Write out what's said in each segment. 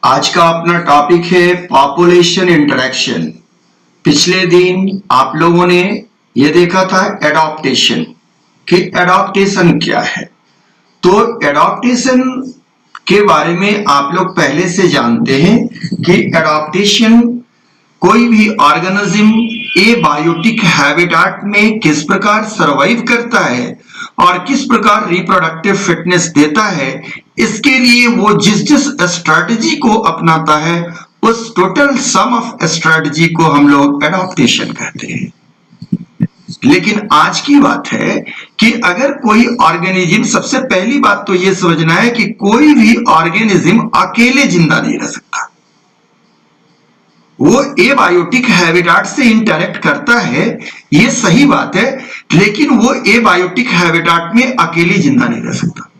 आज का अपना टॉपिक है पॉपुलेशन इंटरेक्शन। पिछले दिन आप लोगों ने यह देखा था एडॉप्टेशन कि एडॉप्टेशन क्या है। तो एडॉप्टेशन के बारे में आप लोग पहले से जानते हैं कि एडॉप्टेशन कोई भी ऑर्गेनिज्म एबायोटिक हैबिटेट में किस प्रकार सरवाइव करता है और किस प्रकार रिप्रोडक्टिव फिटनेस देता है, इसके लिए वो जिस जिस स्ट्रेटजी को अपनाता है उस टोटल सम ऑफ स्ट्रेटजी को हम लोग एडॉप्टेशन कहते हैं। लेकिन आज की बात है कि अगर कोई ऑर्गेनिज्म, सबसे पहली बात तो यह समझना है कि कोई भी ऑर्गेनिज्म अकेले जिंदा नहीं रह सकता। वो एबायोटिक हैबिटेट से इंटरेक्ट करता है, ये सही बात है, लेकिन वो एबायोटिक हैबिटेट में अकेले जिंदा नहीं रह सकता।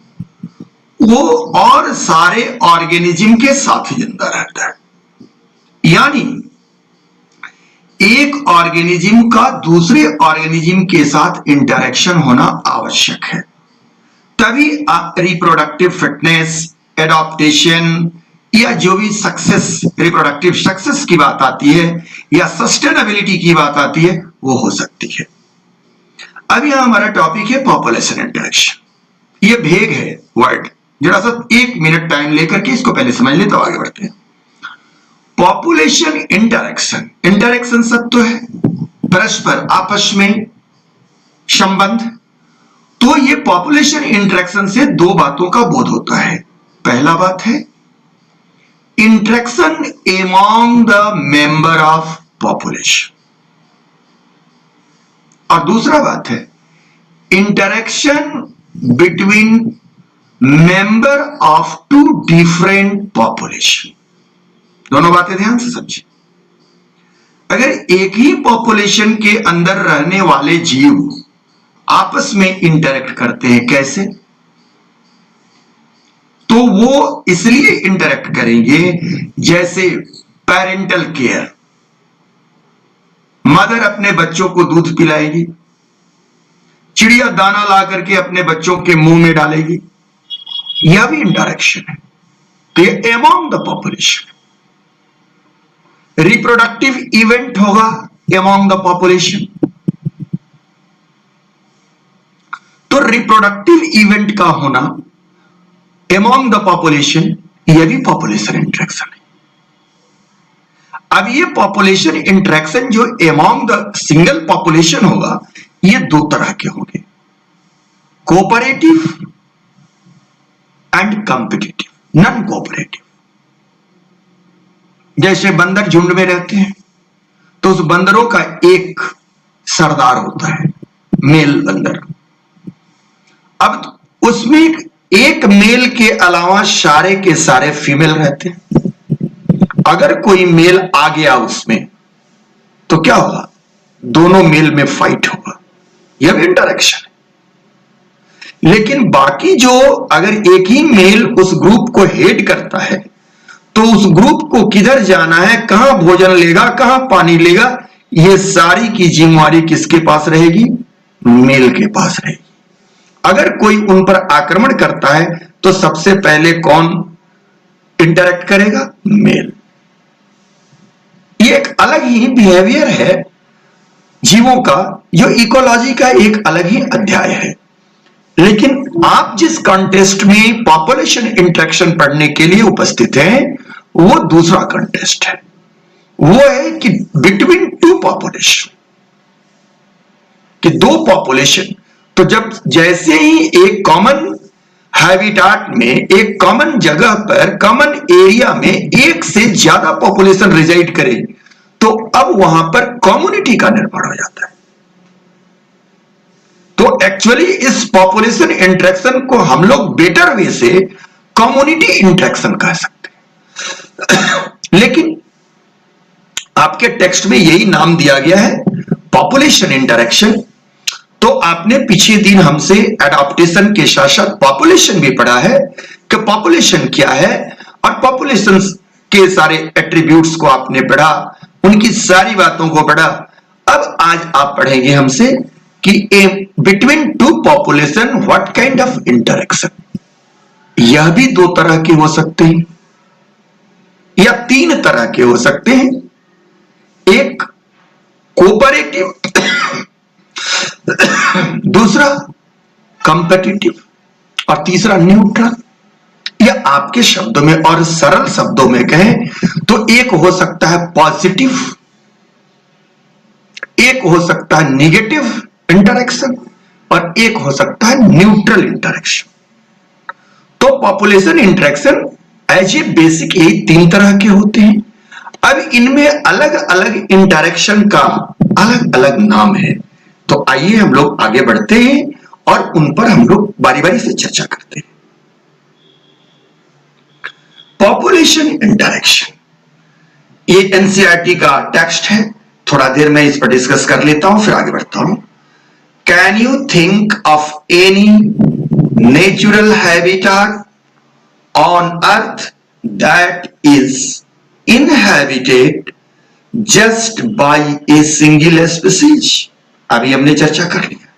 वो और सारे ऑर्गेनिज्म के साथ जिंदा रहता है। यानी एक ऑर्गेनिज्म का दूसरे ऑर्गेनिज्म के साथ इंटरेक्शन होना आवश्यक है, तभी रिप्रोडक्टिव फिटनेस, एडॉप्टेशन या जो भी सक्सेस, रिप्रोडक्टिव सक्सेस की बात आती है या सस्टेनेबिलिटी की बात आती है, वो हो सकती है। अब यहां हमारा टॉपिक है पॉपुलेशन इंटरेक्शन। ये भेग है वर्ड, जरा सा 1 मिनट टाइम लेकर के इसको पहले समझ ले तो आगे बढ़ते हैं। पॉपुलेशन इंटरेक्शन, इंटरेक्शन सब तो है परस्पर आपस में संबंध। तो ये पॉपुलेशन इंटरेक्शन से 2 बातों का बोध होता है। पहला बात है interaction among the member of population, और दूसरा बात है interaction between member of 2 different population. दोनों बातें ध्यान से समझिए। अगर एक ही पॉपुलेशन के अंदर रहने वाले जीव आपस में इंटरेक्ट करते हैं, कैसे? तो वो इसलिए इंटरेक्ट करेंगे जैसे पेरेंटल केयर, मदर अपने बच्चों को दूध पिलाएगी, चिड़िया दाना ला करके अपने बच्चों के मुंह में डालेगी, यह भी इंटरेक्शन है। तो ये among the population. Reproductive event होगा अमॉन्ग द पॉपुलेशन, तो रिप्रोडक्टिव इवेंट का होना अमॉन्ग द पॉपुलेशन, यह भी पॉपुलेशन इंटरेक्शन है। अब ये पॉपुलेशन इंटरेक्शन जो अमॉन्ग द सिंगल पॉपुलेशन होगा, ये 2 तरह के होंगे, cooperative and competitive. Non cooperative, जैसे बंदर झुंड में रहते हैं तो उस बंदरों का एक सरदार होता है, मेल बंदर। अब उसमें एक मेल के अलावा सारे के सारे फीमेल रहते हैं। अगर कोई मेल आ गया उसमें तो क्या होगा? दोनों मेल में फाइट होगा, यह भी इंटरेक्शन है। लेकिन बाकी जो, अगर एक ही मेल उस ग्रुप को हेड करता है तो उस ग्रुप को किधर जाना है, कहां भोजन लेगा, कहां पानी लेगा, यह सारी की जिम्मेवारी किसके पास रहेगी? मेल के पास रहेगी। अगर कोई उन पर आक्रमण करता है तो सबसे पहले कौन इंटरेक्ट करेगा? मेल। ये एक अलग ही बिहेवियर है जीवों का, जो इकोलॉजी का एक अलग ही अध्याय है। लेकिन आप जिस कॉन्टेस्ट में पॉपुलेशन इंटरेक्शन पढ़ने के लिए उपस्थित हैं, वो दूसरा कॉन्टेस्ट है। वो है कि बिटवीन 2 पॉपुलेशन, कि 2 पॉपुलेशन। तो जब जैसे ही एक कॉमन हैबिटेट में, एक कॉमन जगह पर, कॉमन एरिया में एक से ज्यादा पॉपुलेशन रिजाइड करे, तो अब वहां पर कम्युनिटी का निर्माण हो जाता है। तो एक्चुअली इस पॉपुलेशन इंटरेक्शन को हम लोग बेटर वे से कम्युनिटी इंटरेक्शन कह सकते हैं। लेकिन आपके टेक्स्ट में यही नाम दिया गया है, पॉपुलेशन इंटरेक्शन। तो आपने पिछले दिन हमसे एडॉप्टेशन के साथ साथ पॉपुलेशन भी पढ़ा है कि पॉपुलेशन क्या है, और पॉपुलेशन के सारे एट्रीब्यूट्स को आपने पढ़ा, उनकी सारी बातों को पढ़ा। अब आज आप पढ़ेंगे हमसे कि between two population what kind of interaction, यह भी दो तरह के हो सकते हैं या तीन तरह के हो सकते हैं। एक कोऑपरेटिव, दूसरा कंपेटिटिव और तीसरा न्यूट्रल। या आपके शब्दों में और सरल शब्दों में कहें तो एक हो सकता है पॉजिटिव, एक हो सकता है निगेटिव इंटरेक्शन और एक हो सकता है न्यूट्रल इंटरेक्शन। तो population interaction as a basic यही तीन तरह के होते हैं। अब इनमें अलग अलग इंटरेक्शन का अलग अलग नाम है। तो आइए हम लोग आगे बढ़ते हैं और उन पर हम लोग बारी बारी से चर्चा करते हैं। पॉपुलेशन इंटरेक्शन, ये एनसीईआरटी का टेक्स्ट है, थोड़ा देर मैं इस पर डिस्कस कर लेता हूं फिर आगे बढ़ता हूं। Can you think of any natural habitat on earth that is inhabited just by a single species? अभी हमने चर्चा कर लिया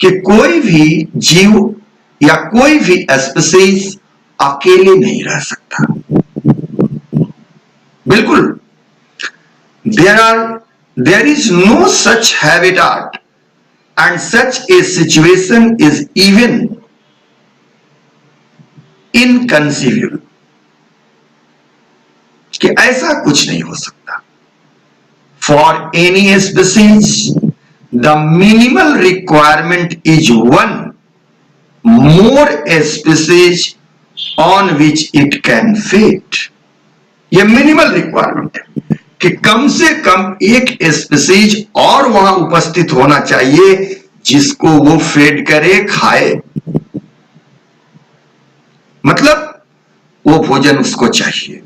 कि कोई भी जीव या कोई भी स्पीसीज अकेले नहीं रह सकता। बिल्कुल, there is no such habitat and such a situation is even inconceivable, कि ऐसा कुछ नहीं हो सकता। For any species, the minimal requirement is one more species on which it can fit. यह मिनिमल रिक्वायरमेंट है कि कम से कम एक स्पीसीज और वहां उपस्थित होना चाहिए जिसको वो फेड करे, खाए, मतलब वो भोजन उसको चाहिए।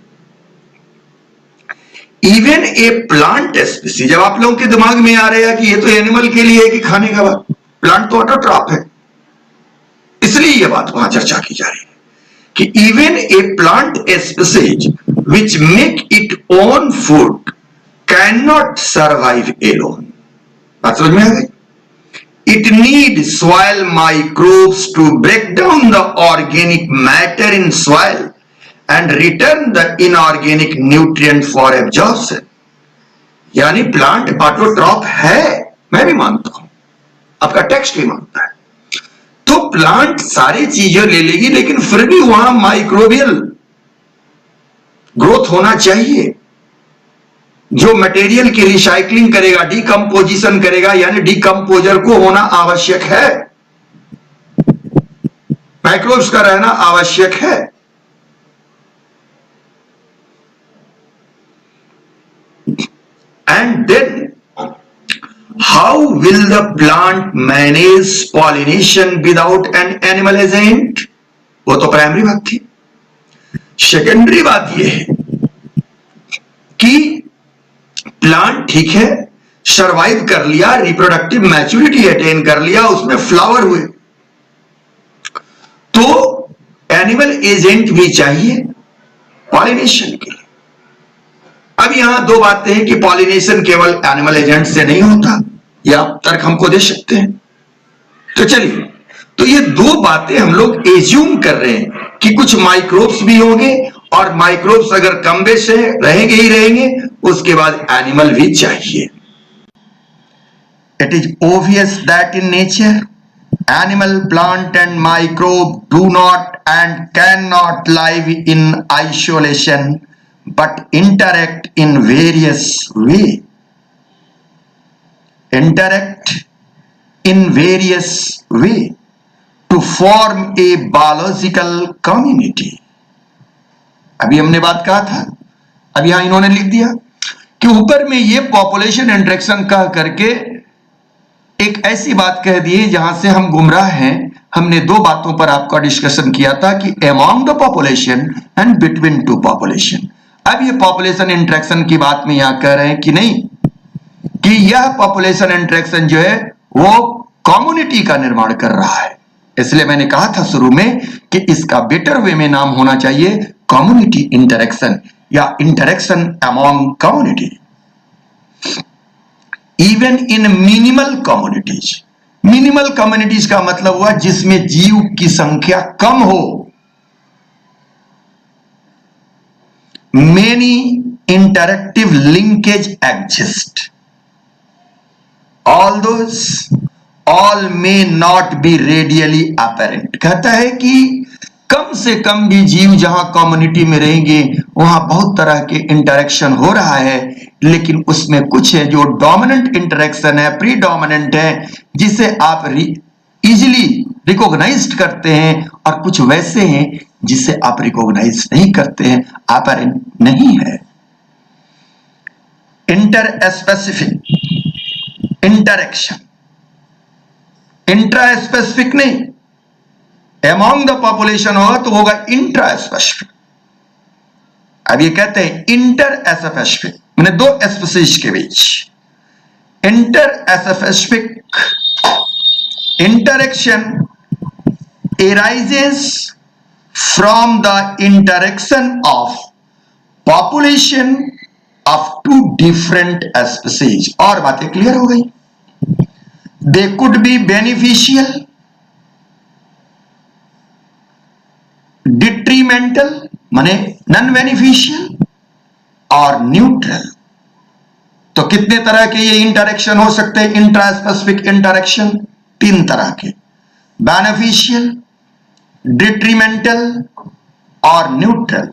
इवन ए प्लांट स्पीसीज, जब आप लोगों के दिमाग में आ रहा है कि ये तो एनिमल के लिए है कि खाने का बात, प्लांट तो ऑटोट्रॉफ है, इसलिए यह बात वहां चर्चा की जा रही है कि even a plant species which make its own food cannot survive alone. बात समझ में आ गई? It needs soil microbes to break down the organic matter in soil and return the inorganic nutrient for absorption. यानी plant autotroph है, मैं भी मानता हूं, आपका टेक्स्ट भी मानता है। तो प्लांट सारी चीजें ले लेगी लेकिन फिर भी वहां माइक्रोबियल ग्रोथ होना चाहिए, जो मटेरियल की रिसाइकलिंग करेगा, डिकम्पोजिशन करेगा, यानी डिकम्पोजर को होना आवश्यक है, माइक्रोब्स का रहना आवश्यक है। And then how will the plant manage pollination without an animal agent? वो तो प्राइमरी बात थी। सेकेंडरी बात यह है कि प्लांट ठीक है, सरवाइव कर लिया, रिप्रोडक्टिव मैच्योरिटी अटेन कर लिया, उसमें फ्लावर हुए, तो एनिमल एजेंट भी चाहिए पॉलिनेशन के लिए। अब यहां दो बातें हैं कि पॉलिनेशन केवल एनिमल एजेंट से नहीं होता, या तर्क हमको दे सकते हैं। तो चलिए, तो ये दो बातें हम लोग एज्यूम कर रहे हैं कि कुछ माइक्रोब्स भी होंगे, और माइक्रोब्स अगर कम बेश रहेंगे ही रहेंगे, उसके बाद एनिमल भी चाहिए। It is obvious that in nature animal, plant and microbe do not and can not live in isolation but interact in various way. Interact in various way to form a biological community. अभी हमने बात कहा था, अब यहां इन्होंने लिख दिया कि ऊपर में ये पॉपुलेशन इंटरेक्शन कह करके एक ऐसी बात कह दी जहां से हम गुमराह हैं। हमने दो बातों पर आपका डिस्कशन किया था कि among the population and between two population। अब ये पॉपुलेशन इंटरेक्शन की बात में यहां कह रहे हैं कि नहीं, कि यह पॉपुलेशन इंटरेक्शन जो है वो कम्युनिटी का निर्माण कर रहा है। इसलिए मैंने कहा था शुरू में कि इसका बेटर वे में नाम होना चाहिए कम्युनिटी इंटरेक्शन या interaction among community. Even in minimal communities, minimal communities का मतलब हुआ जिसमें जीव की संख्या कम हो। Many interactive linkage exist, all may not be radially apparent. कहता है कि कम से कम भी जीव जहां कम्युनिटी में रहेंगे वहां बहुत तरह के इंटरेक्शन हो रहा है, लेकिन उसमें कुछ है जो डोमिनेंट इंटरेक्शन है, प्रीडोमिनेंट है, जिसे आप इजिली रिकॉग्नाइज करते हैं, और कुछ वैसे हैं जिसे आप रिकॉग्नाइज नहीं करते हैं, अपेरेंट नहीं है। Inter specific interaction, intra specific नहीं। अमॉन्ग द पॉपुलेशन होगा तो होगा इंट्रा स्पेसिफिक। अब ये कहते हैं इंटर स्पेसिफिक, मैंने दो स्पीशीज के बीच। Interspecific interaction arises from the interaction of population of two different species। और बातें क्लियर हो गई। They could be beneficial, detrimental माने नॉन बेनिफिशियल, और न्यूट्रल। तो कितने तरह के ये इंटरेक्शन हो सकते हैं इंट्रा स्पेसिफिक इंटरेक्शन? तीन तरह के, बेनिफिशियल, डिट्रीमेंटल और neutral.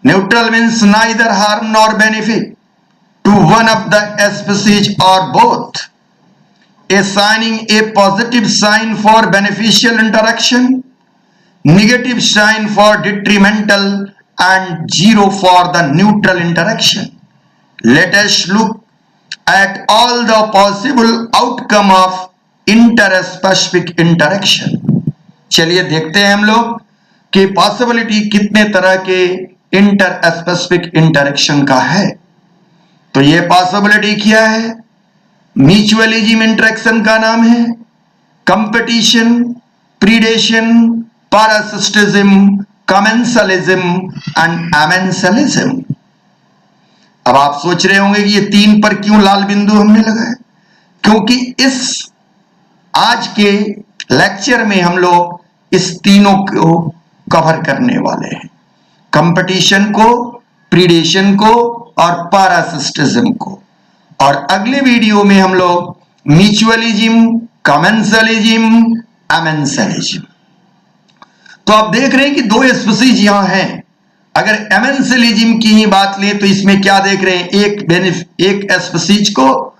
Neutral means neither harm nor benefit to one of the species और both, assigning a positive sign for beneficial interaction, negative sign for detrimental, and 0 for the neutral interaction. Let us look at all the possible outcome of interspecific interaction। चलिए देखते हैं हम लोग कि possibility कितने तरह के इंटर स्पेसिफिक इंटरेक्शन का है। तो ये पॉसिबिलिटी क्या है? म्यूचुअलिज्म इंटरेक्शन का नाम है, competition, predation, parasitism, commensalism and amensalism. अब आप सोच रहे होंगे कि ये तीन पर क्यों लाल बिंदु हमने लगाया? क्योंकि इस आज के लेक्चर में हम लोग इस तीनों को कवर करने वाले हैं, कंपटीशन को, प्रीडेशन को और पैरासिटिज्म को। और अगले वीडियो में हम लोग म्यूचुअलिज्म, कमेंसलिज्म, अमेंसलिज्म। तो आप देख रहे हैं कि दो स्पीशीज यहां हैं। अगर अमेंसलिज्म की ही बात लें तो इसमें क्या देख रहे हैं? एक स्पीशीज को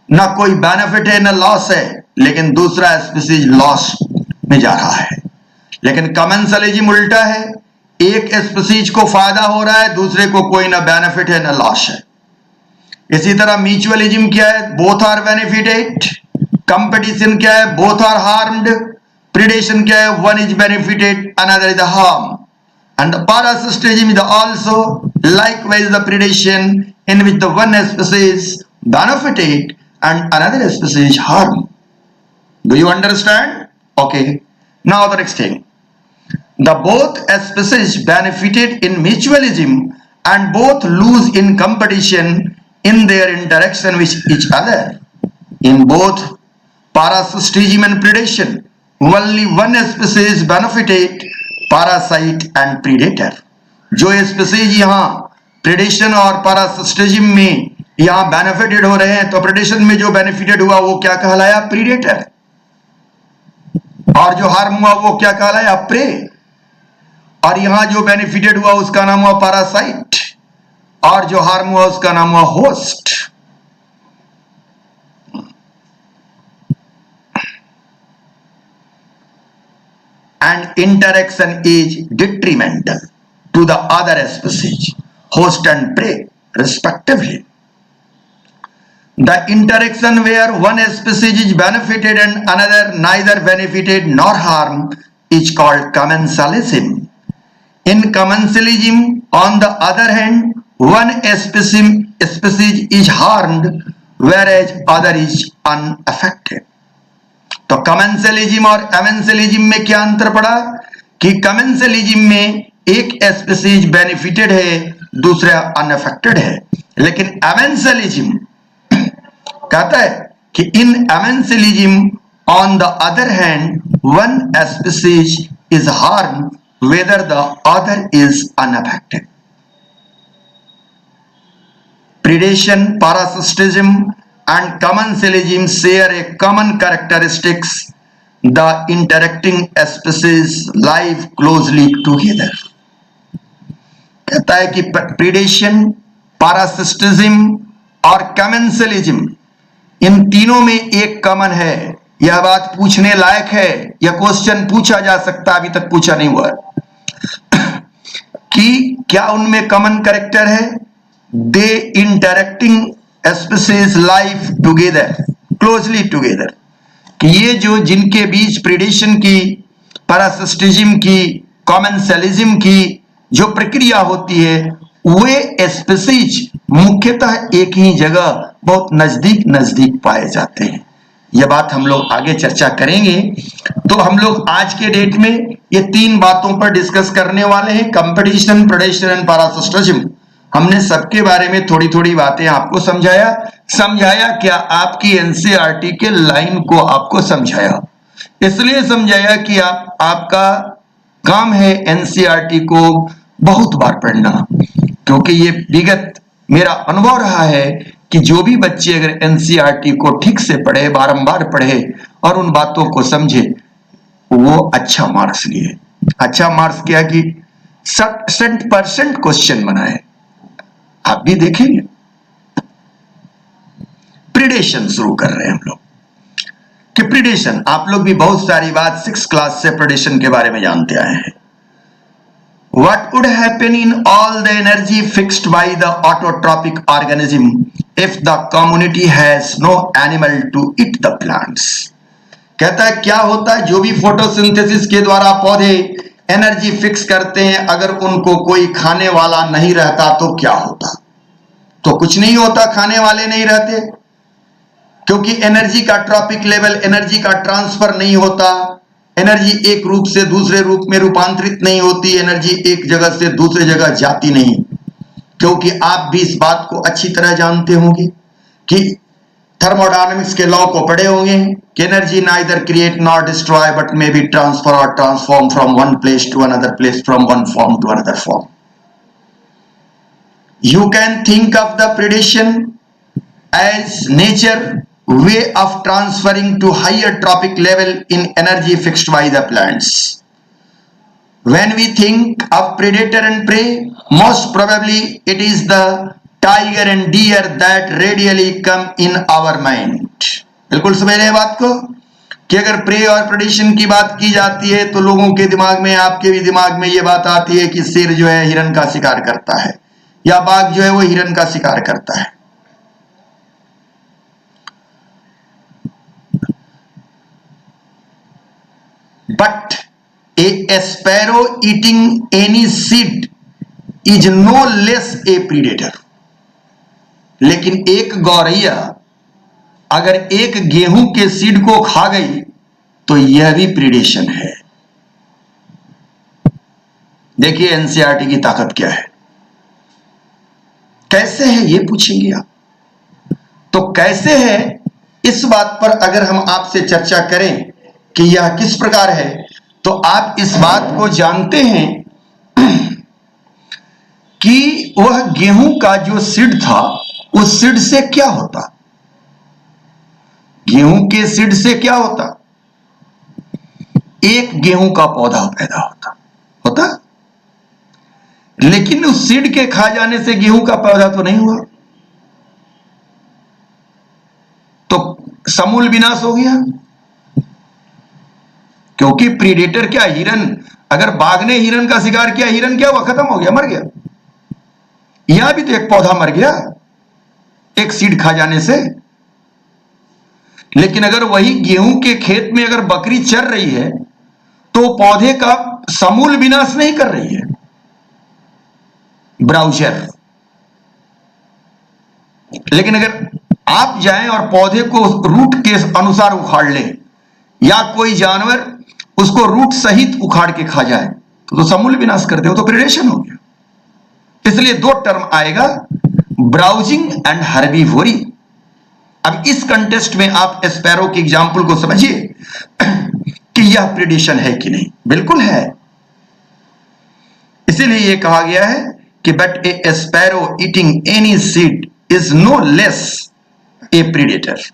ना कोई बेनिफिट है ना लॉस है, लेकिन दूसरा स्पीशीज लॉस में जा रहा है। लेकिन कमेंसलिज्म उल्टा है, एक स्पीशीज को फायदा हो रहा है, दूसरे को कोई ना बेनिफिट है ना लॉस है। इसी तरह म्यूचुअलिज्म क्या है? Both are benefited. कंपटीशन क्या है? Both are harmed. प्रीडेशन क्या है? One is benefited, another is harm. And parasitism is also likewise the predation in which the one species benefited and another species harmed. Do you understand? Okay. Now the next thing. The both species benefited in mutualism and both lose in competition in their interaction with each other. In both parasitism and predation, only one species benefited, parasite and predator. जो species यहाँ predation और parasitism में यहाँ benefited हो रहे हैं, तो predation में जो बेनिफिटेड हुआ वो क्या कहलाया? प्रीडेटर। और जो हार्म हुआ वो क्या कहलाया? प्रे। और यहां जो बेनिफिटेड हुआ उसका नाम हुआ पैरासाइट, और जो हार्म हुआ उसका नाम हुआ host. And interaction is detrimental to the other species, host and prey respectively. The interaction where one species is benefited and another neither benefited nor harmed is called commensalism. In commensalism, on the other hand, one species is harmed whereas other is unaffected. तो commensalism और amensalism में क्या अंतर पड़ा? कि commensalism में एक species benefited है, दूसरा अनअफेक्टेड है। लेकिन अमेंसलिज्म कहता है कि in amensalism on the other hand one species is harm whether the other is unaffected. Predation, parasitism and commensalism share a common characteristics. The interacting species live closely together. कहता है कि predation, पारासिटिज्म और commensalism इन तीनों में एक common है। यह बात पूछने लायक है, यह क्वेश्चन पूछा जा सकता, अभी तक पूछा नहीं हुआ कि क्या उनमें कॉमन कैरेक्टर है। They interacting species life together, closely together, कि ये जो जिनके बीच प्रीडेशन की, पैरासिटिज्म की, कॉमेंसलिज्म की जो प्रक्रिया होती है, वे स्पीसीज मुख्यतः एक ही जगह बहुत नजदीक नजदीक पाए जाते हैं। यह बात हम लोग आगे चर्चा करेंगे। तो हम लोग आज के डेट में ये तीन बातों पर डिस्कस करने वाले हैं, कंपटीशन, प्रेडेशन एंड पैरासिटिज्म। हमने सबके बारे में थोड़ी थोड़ी बातें आपको समझाया क्या, आपकी एनसीईआरटी के लाइन को आपको समझाया। इसलिए समझाया कि आपका काम है एनसीईआरटी को बहुत बार पढ़ना, क्योंकि ये विगत मेरा अनुभव रहा है कि जो भी बच्चे अगर एनसीईआरटी को ठीक से पढ़े, बारंबार पढ़े और उन बातों को समझे, वो अच्छा मार्क्स लिए। अच्छा मार्क्स क्या कि 60% क्वेश्चन बनाए। आप भी देखेंगे। प्रीडेशन शुरू कर रहे हैं हम लोग कि प्रीडेशन, आप लोग भी बहुत सारी बात 6th क्लास से प्रीडेशन के बारे में जानते आए हैं। What would happen in all the energy fixed by the autotrophic organism if the community has no animal to eat the plants? कहता है क्या होता है जो भी फोटोसिंथेसिस के द्वारा पौधे एनर्जी फिक्स करते हैं, अगर उनको कोई खाने वाला नहीं रहता तो क्या होता? तो कुछ नहीं होता, खाने वाले नहीं रहते, क्योंकि एनर्जी का ट्रॉपिक लेवल, एनर्जी का ट्रांसफर नहीं होता, एनर्जी एक रूप से दूसरे रूप में रूपांतरित नहीं होती, एनर्जी एक जगह से दूसरे जगह जाती नहीं। क्योंकि आप भी इस बात को अच्छी तरह जानते होंगे कि थर्मोडायनामिक्स के लॉ को पढ़े होंगे कि energy neither create not destroy but may be transfer or transform from one place to another place, from one form to another form. You can think of the predation as nature way of transferring to higher trophic level in energy fixed by the plants. When we think of predator and prey, most probably it is the tiger and deer that radially come in our mind. बिल्कुल समझ रहे हैं बात को कि अगर pray और predation की बात की जाती है तो लोगों के दिमाग में, आपके भी दिमाग में ये बात आती है कि शेर जो है हिरन का शिकार करता है, या बाघ जो है वो हिरन का शिकार करता है। But a sparrow eating any seed is no less a predator. लेकिन एक गौरैया अगर एक गेहूं के सीड को खा गई तो यह भी प्रीडेशन है। देखिए एनसीईआरटी की ताकत क्या है। कैसे है ये पूछेंगे आप, तो कैसे है इस बात पर अगर हम आपसे चर्चा करें कि यह किस प्रकार है, तो आप इस बात को जानते हैं कि वह गेहूं का जो सीड था, उस सीड से क्या होता, गेहूं के सीड से क्या होता, एक गेहूं का पौधा पैदा होता, लेकिन उस सीड के खा जाने से गेहूं का पौधा तो नहीं हुआ, तो समूल विनाश हो गया। क्योंकि प्रीडेटर क्या, हिरन, अगर बाघ ने हिरन का शिकार किया, हिरन क्या हुआ, खत्म हो गया, मर गया। यहां भी तो एक पौधा मर गया एक सीड खा जाने से। लेकिन अगर वही गेहूं के खेत में अगर बकरी चर रही है तो पौधे का समूल विनाश नहीं कर रही है। ब्राउजर, लेकिन अगर आप जाएं और पौधे को रूट के अनुसार उखाड़ लें, या कोई जानवर उसको रूट सहित उखाड़ के खा जाए तो समूल विनाश कर दे, वो तो प्रेडेशन हो गया। इसलिए दो टर्म आएगा, ब्राउजिंग एंड हर्बीवोरी। अब इस कंटेस्ट में आप स्पैरो की एग्जाम्पल को समझिए कि यह प्रेडिशन है कि नहीं। बिल्कुल है। इसीलिए यह कहा गया है कि but a sparrow eating any seed is no less a predator.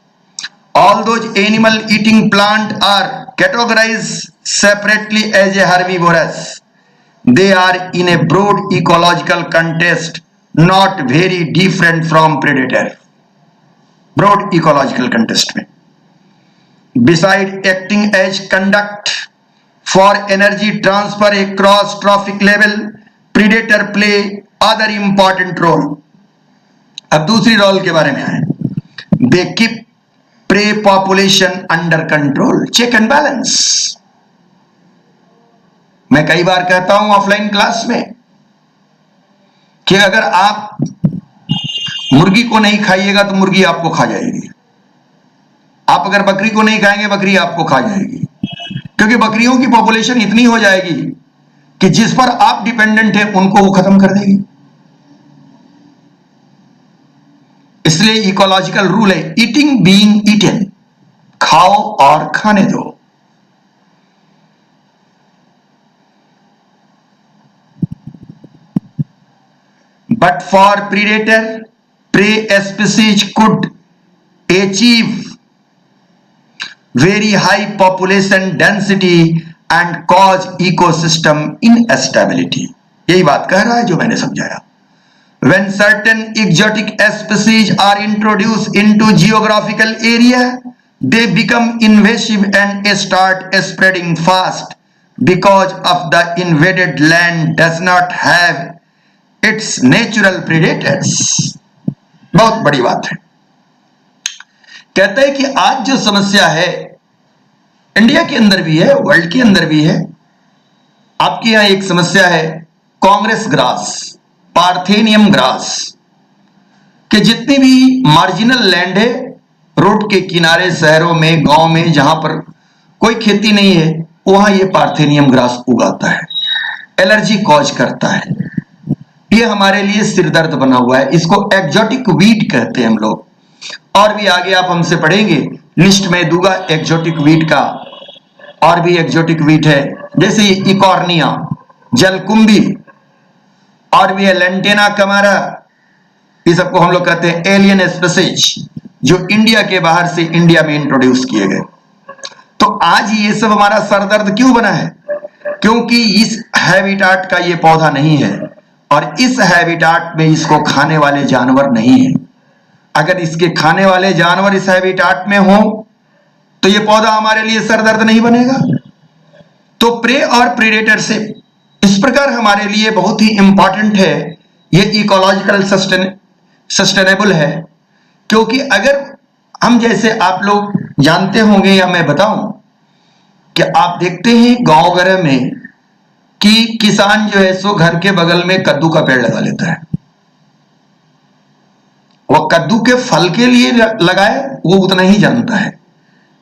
All those animal eating plant are categorized separately as a herbivorous. They are in a broad ecological context, not very different from predator. Broad ecological context में beside acting as conduct for energy transfer across trophic level, predator play other important role. अब दूसरी role के बारे में आए। They keep prey population under control, check and balance. मैं कई बार कहता हूं ऑफलाइन क्लास में कि अगर आप मुर्गी को नहीं खाइएगा तो मुर्गी आपको खा जाएगी। आप अगर बकरी को नहीं खाएंगे बकरी आपको खा जाएगी, क्योंकि बकरियों की पॉपुलेशन इतनी हो जाएगी कि जिस पर आप डिपेंडेंट हैं उनको वो खत्म कर देगी। इसलिए इकोलॉजिकल रूल है ईटिंग बीइंग ईटन, खाओ और खाने दो। But for predator pray species could achieve very high population density and cause ecosystem instability. यही बात कह रहा है जो मैंने समझाया। When certain exotic species are introduced into geographical area, they become invasive and start spreading fast because of the invaded land does not have its natural predators. बहुत बड़ी बात है। कहते हैं कि आज जो समस्या है इंडिया के अंदर भी है, वर्ल्ड के अंदर भी है। आपके यहां एक समस्या है कांग्रेस ग्रास, पार्थेनियम ग्रास के जितनी भी मार्जिनल लैंड है रोड के किनारे, शहरों में, गांव में, जहां पर कोई खेती नहीं है वहां ये पार्थेनियम ग्रास उगाता है, एलर्जी कॉज करता है। ये हमारे लिए सिरदर्द बना हुआ है। इसको एक्जोटिक वीड कहते हैं हम लोग। और भी आगे आप हमसे पढ़ेंगे, लिस्ट में दूंगा एक्जोटिक वीड का। और भी एक्जोटिक वीड है जैसे इकॉर्निया, जलकुंभी, और भी है लेंटेना कमारा। ये सबको हम लोग कहते हैं एलियन स्पीसीज, जो इंडिया के बाहर से इंडिया में इंट्रोड्यूस किए गए। तो आज ये सब हमारा सरदर्द क्यों बना है? क्योंकि इस हैबिटाट का ये पौधा नहीं है और इस हैबिटाट में इसको खाने वाले जानवर नहीं है। अगर इसके खाने वाले जानवर इस हैबिटाट में हो तो ये पौधा हमारे लिए सरदर्द नहीं बनेगा। तो प्रे और प्रेडेटर से इस प्रकार हमारे लिए बहुत ही इंपॉर्टेंट है, ये इकोलॉजिकल सस्टेनेबल है। क्योंकि अगर हम, जैसे आप लोग जानते होंगे या मैं बताऊं कि आप देखते हैं गांव वगैरह में कि किसान जो है सो घर के बगल में कद्दू का पेड़ लगा लेता है। वह कद्दू के फल के लिए लगाए वो उतना ही जानता है,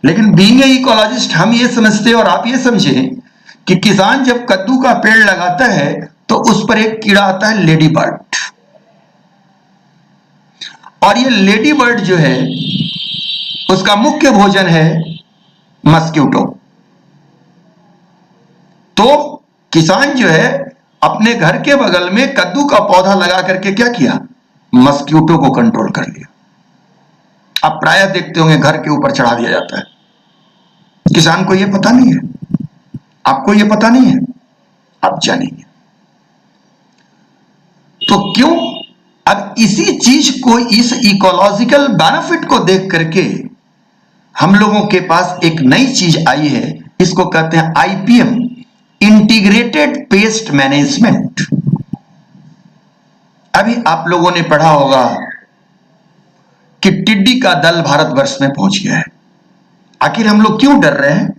लेकिन बीइंग इकोलॉजिस्ट हम ये समझते हैं और आप ये समझें कि किसान जब कद्दू का पेड़ लगाता है तो उस पर एक कीड़ा आता है लेडी बर्ड, और ये लेडी बर्ड जो है उसका मुख्य भोजन है मस्क्यूटो। तो किसान जो है अपने घर के बगल में कद्दू का पौधा लगा करके क्या किया, मस्क्यूटो को कंट्रोल कर लिया। आप प्रायः देखते होंगे घर के ऊपर चढ़ा दिया जाता है। किसान को यह पता नहीं है, आपको यह पता नहीं है, आप जानेंगे। तो क्यों? अब इसी चीज को, इस इकोलॉजिकल बेनिफिट को देख करके हम लोगों के पास एक नई चीज आई है, इसको कहते हैं आईपीएम, इंटीग्रेटेड पेस्ट मैनेजमेंट। अभी आप लोगों ने पढ़ा होगा कि टिड्डी का दल भारतवर्ष में पहुंच गया है। आखिर हम लोग क्यों डर रहे हैं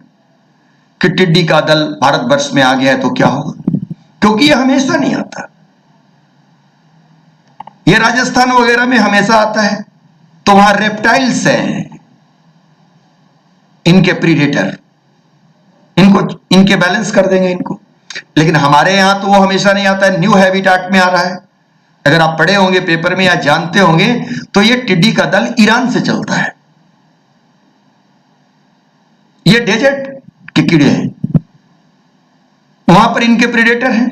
कि टिड्डी का दल भारतवर्ष में आ गया है तो क्या होगा? क्योंकि यह हमेशा नहीं आता। यह राजस्थान वगैरह में हमेशा आता है, तो वहां रेप्टाइल्स हैं, इनके प्रीडेटर, इनके बैलेंस कर देंगे इनको। लेकिन हमारे यहां तो वो हमेशा नहीं आता है, न्यू हैबिटाट में आ रहा है। अगर आप पढ़े होंगे पेपर में या जानते होंगे तो ये टिड्डी का दल ईरान से चलता है। ये डेजर्ट के कीड़े हैं, वहां पर इनके प्रेडेटर हैं,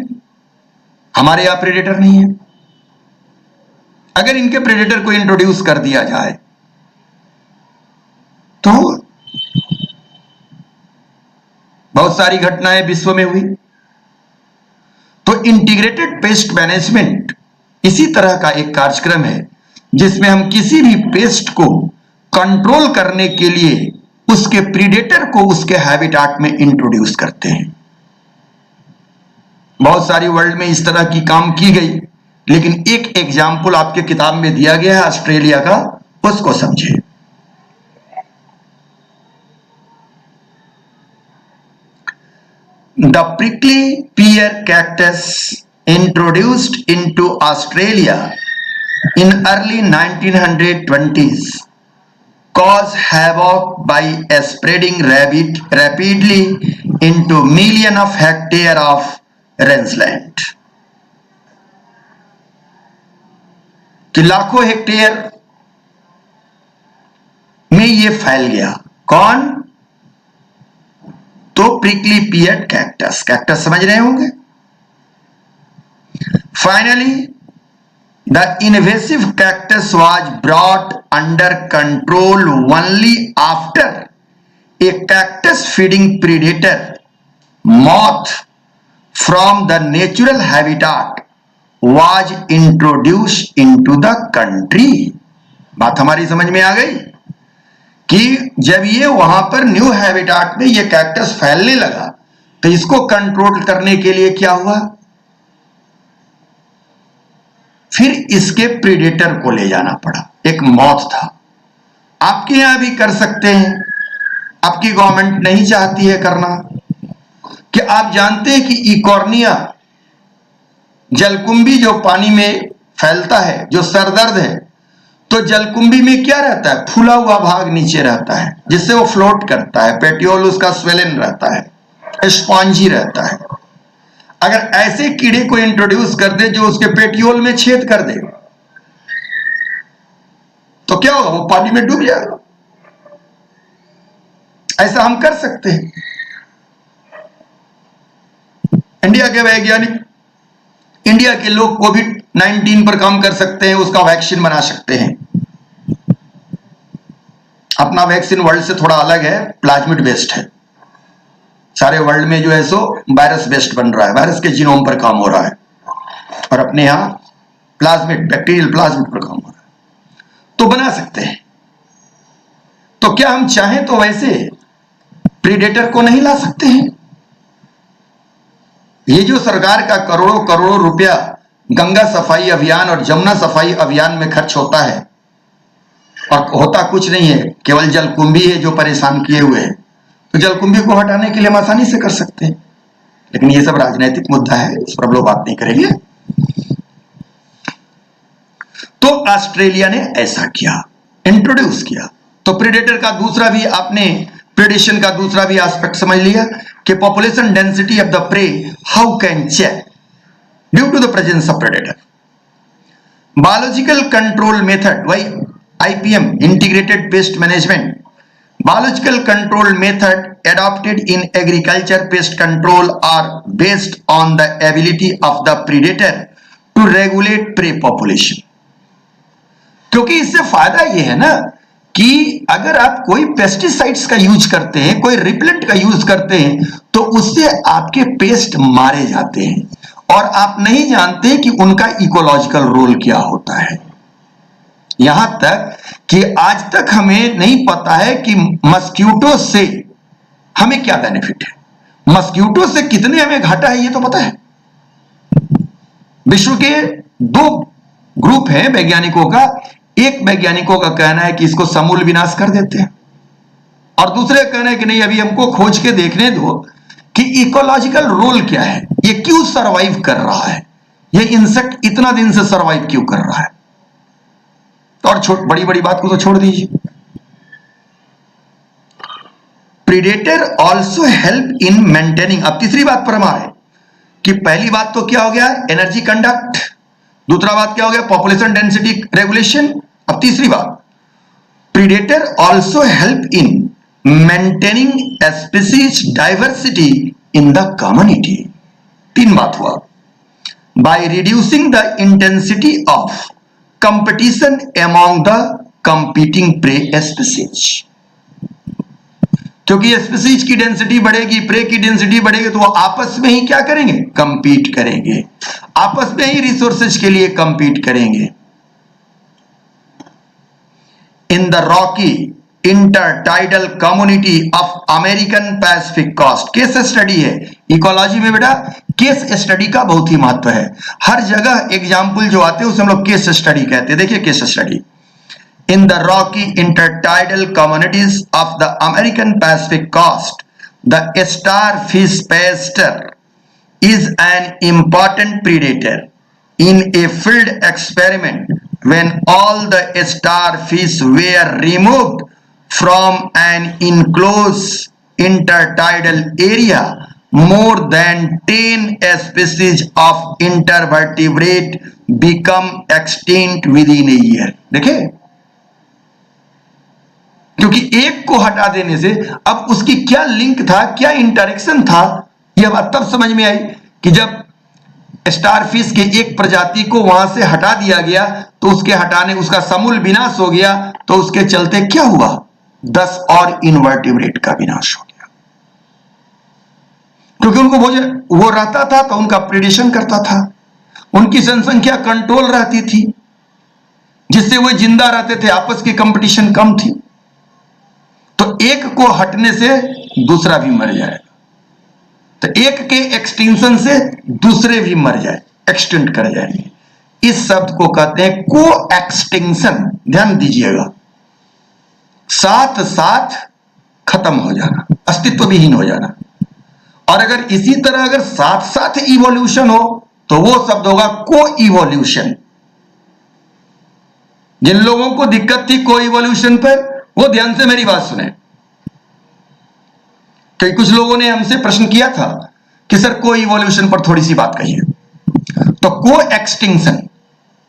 हमारे यहां प्रेडेटर नहीं है। अगर इनके प्रेडेटर को इंट्रोड्यूस कर दिया जाए तो बहुत सारी घटनाएं विश्व में हुई। तो इंटीग्रेटेड पेस्ट मैनेजमेंट इसी तरह का एक कार्यक्रम है जिसमें हम किसी भी पेस्ट को कंट्रोल करने के लिए उसके प्रीडेटर को उसके हैबिटाट में इंट्रोड्यूस करते हैं। बहुत सारी वर्ल्ड में इस तरह की काम की गई, लेकिन एक एग्जाम्पल आपके किताब में दिया गया है ऑस्ट्रेलिया का, उसको समझिए। The prickly pear cactus introduced into Australia in early 1920s caused havoc by spreading rapidly into millions of hectares of rangeland. कि लाखों हेक्टेयर में ये फैल गया। कौन? तो प्रिकली पियर कैक्टस, कैक्टस समझ रहे होंगे। Finally the invasive cactus was brought under control only after a cactus feeding predator moth from the natural habitat was introduced into the country. बात हमारी समझ में आ गई कि जब ये वहां पर न्यू हैबिटाट में ये कैक्टस फैलने लगा तो इसको कंट्रोल करने के लिए क्या हुआ, फिर इसके प्रीडेटर को ले जाना पड़ा। एक मौत था। आपके यहां भी कर सकते हैं, आपकी गवर्नमेंट नहीं चाहती है करना। कि आप जानते हैं कि इकॉर्निया जलकुंभी जो पानी में फैलता है, जो सरदर्द है, तो जलकुंभी में क्या रहता है? फूला हुआ भाग नीचे रहता है जिससे वो फ्लोट करता है। पेट्योल उसका स्वेलन रहता है, स्पॉन्जी रहता है। अगर ऐसे कीड़े को इंट्रोड्यूस कर दे जो उसके पेट्योल में छेद कर दे तो क्या होगा? वो पानी में डूब जाएगा। ऐसा हम कर सकते हैं। इंडिया के वैज्ञानिक, इंडिया के लोग कोविड-19 पर काम कर सकते हैं, उसका वैक्सीन बना सकते हैं। अपना वैक्सीन वर्ल्ड से थोड़ा अलग है, प्लाज्मिड बेस्ड है। सारे वर्ल्ड में जो है सो वायरस बेस्ड बन रहा है, वायरस के जीनोम पर काम हो रहा है, और अपने यहां प्लाज्मिड, बैक्टीरियल प्लाज्मिड पर काम हो रहा है। तो बना सकते हैं। तो क्या हम चाहें तो वैसे प्रीडेटर को नहीं ला सकते हैं? ये जो सरकार का करोड़ों करोड़ों रुपया गंगा सफाई अभियान और जमुना सफाई अभियान में खर्च होता है, और होता कुछ नहीं है, केवल जलकुंभी है जो परेशान किए हुए है, तो जलकुंभी को हटाने के लिए हम आसानी से कर सकते हैं। लेकिन ये सब राजनीतिक मुद्दा है, इस पर हम लोग बात नहीं करेंगे। तो ऑस्ट्रेलिया ने ऐसा किया, इंट्रोड्यूस किया। तो प्रेडेटर का दूसरा भी आपने, प्रेडेशन का दूसरा भी एस्पेक्ट समझ लिया कि population density of the prey how can check due to the presence of predator. Biological control method, वही IPM, integrated pest management, biological control method adopted in agriculture pest control are based on the ability of the predator to regulate prey population। क्योंकि इससे फायदा ये है ना कि अगर आप कोई पेस्टिसाइड्स का यूज करते हैं, कोई रिपेलेंट का यूज करते हैं, तो उससे आपके पेस्ट मारे जाते हैं और आप नहीं जानते कि उनका इकोलॉजिकल रोल क्या होता है। यहां तक कि आज तक हमें नहीं पता है कि मस्क्यूटो से हमें क्या बेनिफिट है, मस्क्यूटो से कितने हमें घाटा है, ये तो पता है। विश्व के दो ग्रुप हैं वैज्ञानिकों का, एक वैज्ञानिकों का कहना है कि इसको समूल विनाश कर देते हैं, और दूसरे का कहना है कि नहीं, अभी हमको खोज के देखने दो कि इकोलॉजिकल रोल क्या है, ये क्यों सरवाइव कर रहा है, ये इंसेक्ट इतना दिन से सरवाइव क्यों कर रहा है। और बड़ी बड़ी बात को तो छोड़ दीजिए। Predator also help in maintaining, अब तीसरी बात पर हम आ रहे कि पहली बात तो क्या हो गया, एनर्जी कंडक्ट, दूसरा बात क्या हो गया, पॉपुलेशन डेंसिटी रेगुलेशन। अब तीसरी बात, predator also help in maintaining species diversity in the community. 3 बात हुआ। By reducing the intensity of competition among the competing prey species, क्योंकि स्पीसीज की डेंसिटी बढ़ेगी, प्रे की डेंसिटी बढ़ेगी, तो वो आपस में ही क्या करेंगे, कंपीट करेंगे, आपस में ही रिसोर्सेज के लिए कंपीट करेंगे। In the rocky intertidal community of American Pacific coast, case study है। इकोलॉजी में बेटा केस स्टडी का बहुत ही महत्व है। हर जगह एग्जाम्पल जो आते हैं उसे हम लोग केस स्टडी कहते हैं। देखिए case study, in the rocky intertidal communities of the American Pacific coast, the starfish pasture is an important predator. In a field experiment, when all the starfish were removed from an enclosed intertidal area, more than 10 species of invertebrate become extinct within a year. देखे, क्योंकि एक को हटा देने से अब उसकी क्या लिंक था, क्या इंटरेक्शन था, यह बात तब समझ में आई कि जब स्टारफिश के एक प्रजाति को वहां से हटा दिया गया तो उसके हटाने उसका समूल विनाश हो गया, तो उसके चलते क्या हुआ, 10 और इनवर्टिब्रेट का विनाश हो गया। क्योंकि उनको भोजन वो रहता था तो उनका प्रेडेशन करता था, उनकी जनसंख्या कंट्रोल रहती थी, जिससे वो जिंदा रहते थे, आपस की कंपटीशन कम थी। तो एक को हटने से दूसरा भी मर जाएगा, तो एक के एक्सटिंक्शन से दूसरे भी मर जाए, एक्सटेंट कर जाएंगे। इस शब्द को कहते हैं को एक्सटिंक्शन। ध्यान दीजिएगा, साथ साथ खत्म हो जाना, अस्तित्व विहीन हो जाना। और अगर इसी तरह अगर साथ साथ इवोल्यूशन हो तो वो शब्द होगा को इवोल्यूशन। जिन लोगों को दिक्कत थी को इवोल्यूशन पर, वो ध्यान से मेरी बात सुने। कई कुछ लोगों ने हमसे प्रश्न किया था कि सर को इवोल्यूशन पर थोड़ी सी बात कहिए। तो को एक्सटिंक्शन,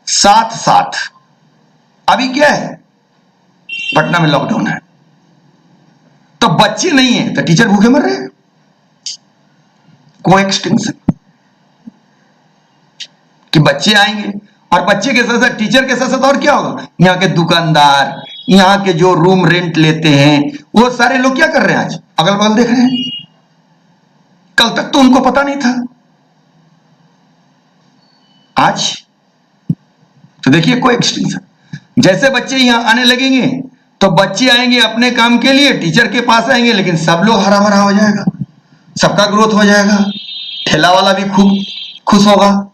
साथ साथ। अभी क्या है, पटना में लॉकडाउन है तो बच्चे नहीं है तो टीचर भूखे मर रहे हैं। को एक्सटिंक्शन कि बच्चे आएंगे और बच्चे के साथ साथ टीचर के साथ साथ और क्या होगा, यहाँ के दुकानदार, यहाँ के जो रूम रेंट लेते हैं, वो सारे लोग क्या कर रहे हैं, आज अगल बगल देख रहे हैं। कल तक तो उनको पता नहीं था, आज तो देखिए कोई एक्सटिंक्शन। जैसे बच्चे यहां आने लगेंगे तो बच्चे आएंगे अपने काम के लिए, टीचर के पास आएंगे, लेकिन सब लोग हरा भरा हो जाएगा, सबका ग्रोथ हो जाएगा, ठेला वाला भी खूब खुश होगा,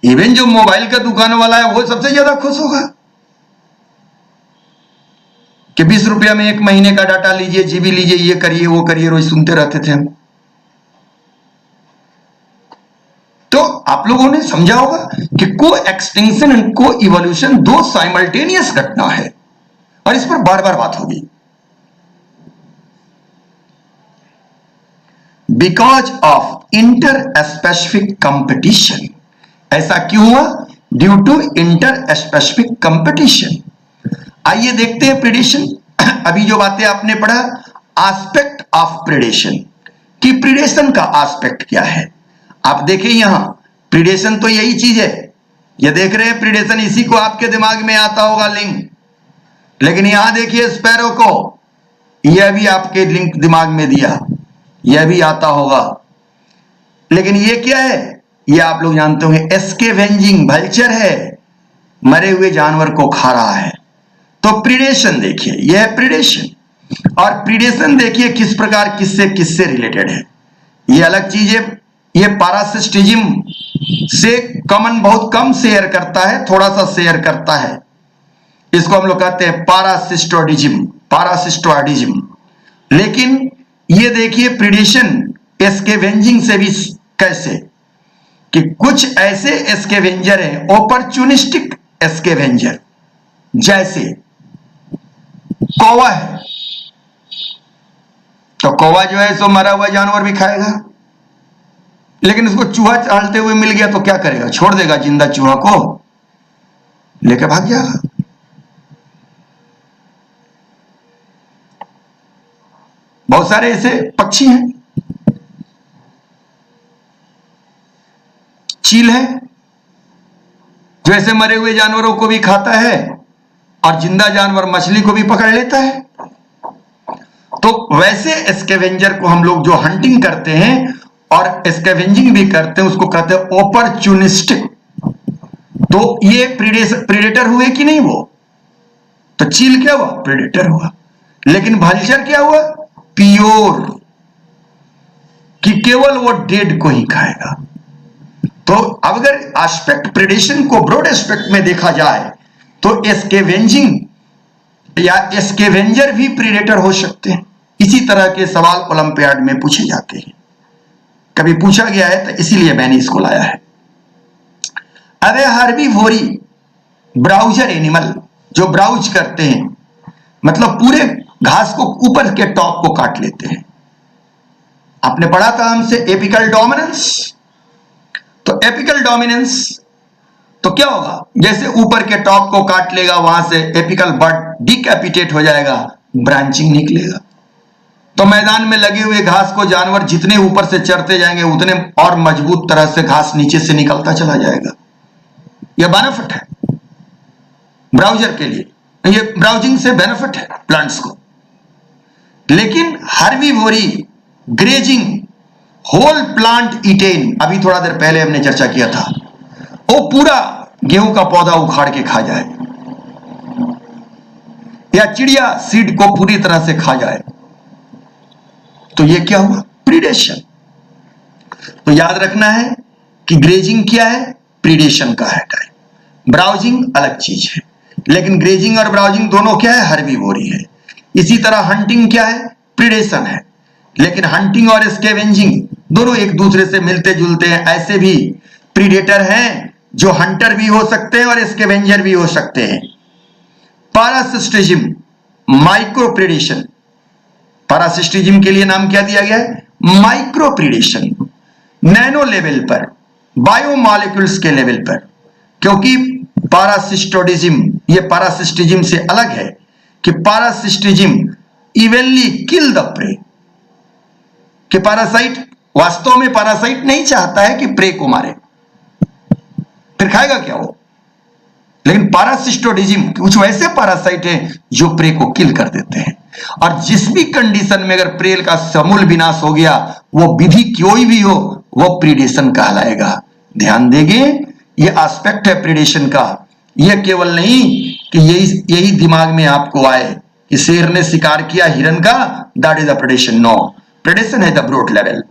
इवन जो मोबाइल का दुकान वाला है वो सबसे ज्यादा खुश होगा कि 20 रुपया में 1 महीने का डाटा लीजिए, जीबी लीजिए, ये करिए वो करिए, रोज सुनते रहते थे हम। तो आप लोगों ने समझा होगा कि co extinction and co evolution दो साइमल्टेनियस घटना है और इस पर बार बार बात होगी। Because of interspecific competition, ऐसा क्यों हुआ, due to interspecific competition. आइए देखते हैं प्रेडेशन। अभी जो बातें आपने पढ़ा, एस्पेक्ट ऑफ प्रेडेशन, कि प्रेडेशन का एस्पेक्ट क्या है। आप देखिए यहां प्रेडेशन तो यही चीज है, ये देख रहे हैं प्रेडेशन, इसी को आपके दिमाग में आता होगा लिंक, लेकिन यहां देखिए स्पैरो को, यह भी आपके लिंक दिमाग में दिया, यह भी आता होगा, लेकिन ये क्या है, ये आप लोग जानते होंगे, स्कैवेंजिंग वल्चर है, मरे हुए जानवर को खा रहा है। तो प्रीडेशन देखिए, यह है प्रीडेशन। और प्रीडेशन देखिए किस प्रकार किससे किससे रिलेटेड है, यह अलग चीज है। यह पैरासिस्टिज्म से कॉमन बहुत कम शेयर करता है, थोड़ा सा शेयर करता है, इसको हम लोग कहते हैं पैरासिस्टोडिज्म, पैरासिस्टोडिज्म। लेकिन ये देखिए प्रीडेशन स्कैवेंजिंग से भी कैसे, कि कुछ ऐसे स्कैवेंजर हैं, ऑपर्चुनिस्टिक स्कैवेंजर, जैसे कौवा है, तो कौवा जो है सो मरा हुआ जानवर भी खाएगा, लेकिन उसको चूहा टहलते हुए मिल गया तो क्या करेगा, छोड़ देगा जिंदा चूहा को, लेकर भाग जाएगा। बहुत सारे ऐसे पक्षी हैं। चील है जो ऐसे मरे हुए जानवरों को भी खाता है और जिंदा जानवर मछली को भी पकड़ लेता है। तो वैसे स्कैवेंजर को हम लोग जो हंटिंग करते हैं और स्कैवेंजिंग भी करते हैं उसको कहते हैं ऑपर्चुनिस्टिक। तो ये प्रीडेटर हुए कि नहीं? वो तो चील क्या हुआ? प्रीडेटर हुआ। लेकिन वल्चर क्या हुआ? प्योर, कि केवल वो डेड को ही खाएगा। तो अब अगर एस्पेक्ट प्रेडेशन को ब्रॉड एस्पेक्ट में देखा जाए तो स्कैवेंजिंग या स्कैवेंजर भी प्रीडेटर हो सकते हैं। इसी तरह के सवाल ओलंपियाड में पूछे जाते हैं, कभी पूछा गया है, तो इसीलिए मैंने इसको लाया है। अब हर्बीवोरी ब्राउजर एनिमल जो ब्राउज करते हैं, मतलब पूरे घास को ऊपर के टॉप को काट लेते हैं। आपने पढ़ा था हमसे एपिकल डोमिनेंस। तो एपिकल डोमिनेंस तो क्या होगा? जैसे ऊपर के टॉप को काट लेगा, वहां से एपिकल बर्ड डिकैपिटेट हो जाएगा, ब्रांचिंग निकलेगा। तो मैदान में लगे हुए घास को जानवर जितने ऊपर से चढ़ते जाएंगे उतने और मजबूत तरह से घास नीचे से निकलता चला जाएगा। यह बेनिफिट है ब्राउजर के लिए, ये ब्राउजिंग से बेनिफिट है प्लांट्स को। लेकिन herbivory grazing whole plant eaten, अभी थोड़ा देर पहले हमने चर्चा किया था, वो पूरा गेहूं का पौधा उखाड़ के खा जाए या चिड़िया सीड को पूरी तरह से खा जाए, तो ये क्या हुआ? प्रीडेशन। तो याद रखना है कि ग्रेजिंग क्या है? प्रीडेशन का है टाइप। ब्राउजिंग अलग चीज है, लेकिन ग्रेजिंग और ब्राउजिंग दोनों क्या है? हर्बीवोरी है। इसी तरह हंटिंग क्या है? प्रीडेशन है। लेकिन हंटिंग और स्कैवेंजिंग दोनों एक दूसरे से मिलते जुलते हैं। ऐसे भी प्रीडेटर हैं जो हंटर भी हो सकते हैं और स्कैवेंजर भी हो सकते हैं। पैरासिस्टिज्म, माइक्रो प्रीडेशन। पैरासिस्टिज्म के लिए नाम क्या दिया गया है? Micro predation. नैनो लेवल पर, बायोमॉलिक्यूल्स के लेवल पर, क्योंकि पैरासिस्टोडिज्म ये पैरासिस्टिज्म से अलग है कि पैरासिस्टिज्म इवनली किल द प्रे, कि पैरासाइट वास्तव में पैरासाइट नहीं चाहता है कि प्रे को मारे, फिर खाएगा क्या वो? लेकिन पैरासिस्टोडिज्म कुछ वैसे पैरासाइट हैं जो प्रे को किल कर देते हैं। और जिस भी कंडीशन में अगर प्रे का समूल विनाश हो गया, वो विधि कोई भी हो, वो प्रीडेशन कहलाएगा। दैन देंगे, ये एस्पेक्ट है प्रीडेशन का। यह केवल नहीं कि यही दिमाग में आपको आए कि शेर ने शिकार किया हिरन का, that is the predation. No, predation है the broad level.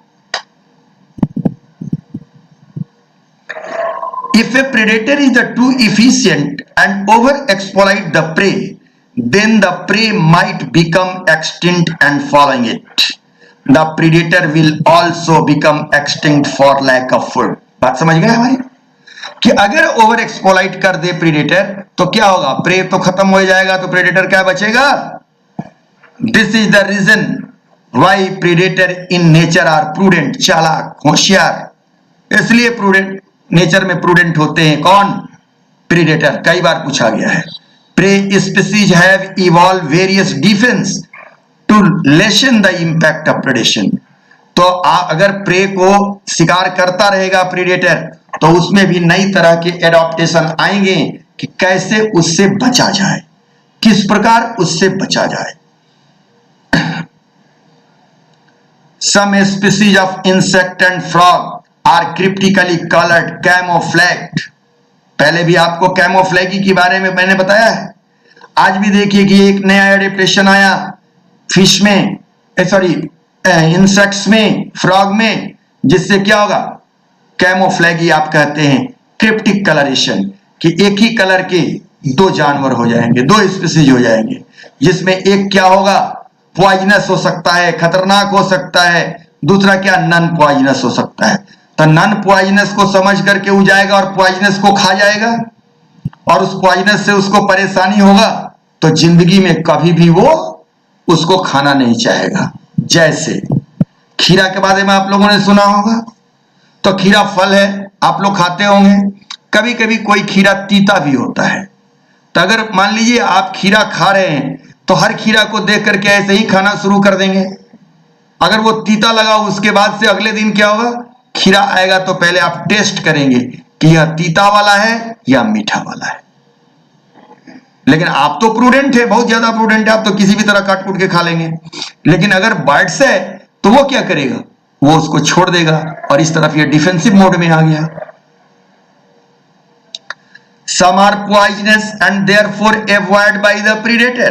If a predator is too efficient and overexploit the prey, then the prey might become extinct and following it. The predator will also become extinct for lack of food. बात समझ गए हमारी? कि अगर over exploit कर दे predator तो क्या होगा? प्रे तो खत्म हो जाएगा, तो प्रीडेटर क्या बचेगा? This is the reason why predator in nature are prudent, चालाक, होशियार। इसलिए प्रूडेंट नेचर में प्रूडेंट होते हैं कौन? प्रीडेटर। कई बार पूछा गया है। Prey species have evolve various defence to lessen the impact of predation. तो अगर प्रे को शिकार करता रहेगा प्रीडेटर, तो उसमें भी नई तरह के एडॉप्टेशन आएंगे कि कैसे उससे बचा जाए, किस प्रकार उससे बचा जाए। Some species of insect and frog are cryptically coloured camouflaged. पहले भी आपको कैमोफ्लैगी के बारे में मैंने बताया है। आज भी देखिए कि एक नया एडेप्टेशन आया फिश में, सॉरी इंसेक्ट्स में, फ्रॉग में, जिससे क्या होगा? कैमोफ्लैगी आप कहते हैं क्रिप्टिक कलरेशन, कि एक ही कलर के दो जानवर हो जाएंगे, दो स्पीसीज हो जाएंगे, जिसमें एक क्या होगा? पॉइजनस हो सकता है, खतरनाक हो सकता है, दूसरा क्या? नॉन पॉइजनस हो सकता है। तो नॉन पॉइजनस को समझ करके वो जाएगा और पॉइजनस को खा जाएगा, और उस पॉइजनस से उसको परेशानी होगा, तो जिंदगी में कभी भी वो उसको खाना नहीं चाहेगा। जैसे खीरा के बारे में आप लोगों ने सुना होगा, तो खीरा फल है, आप लोग खाते होंगे। कभी कभी कोई खीरा तीता भी होता है। तो अगर मान लीजिए आप खीरा खा रहे हैं, तो हर खीरा को देख करके ऐसे ही खाना शुरू कर देंगे? अगर वो तीता लगा उसके बाद से अगले दिन क्या होगा, खीरा आएगा तो पहले आप टेस्ट करेंगे कि यह तीता वाला है या मीठा वाला है। लेकिन आप तो प्रूडेंट है, बहुत ज्यादा प्रूडेंट है, आप तो किसी भी तरह काट कूट के खा लेंगे। लेकिन अगर बर्ड्स है तो वो क्या करेगा, वो उसको छोड़ देगा और इस तरफ ये डिफेंसिव मोड में आ गया। Some are poisonous and therefore avoided by the predator.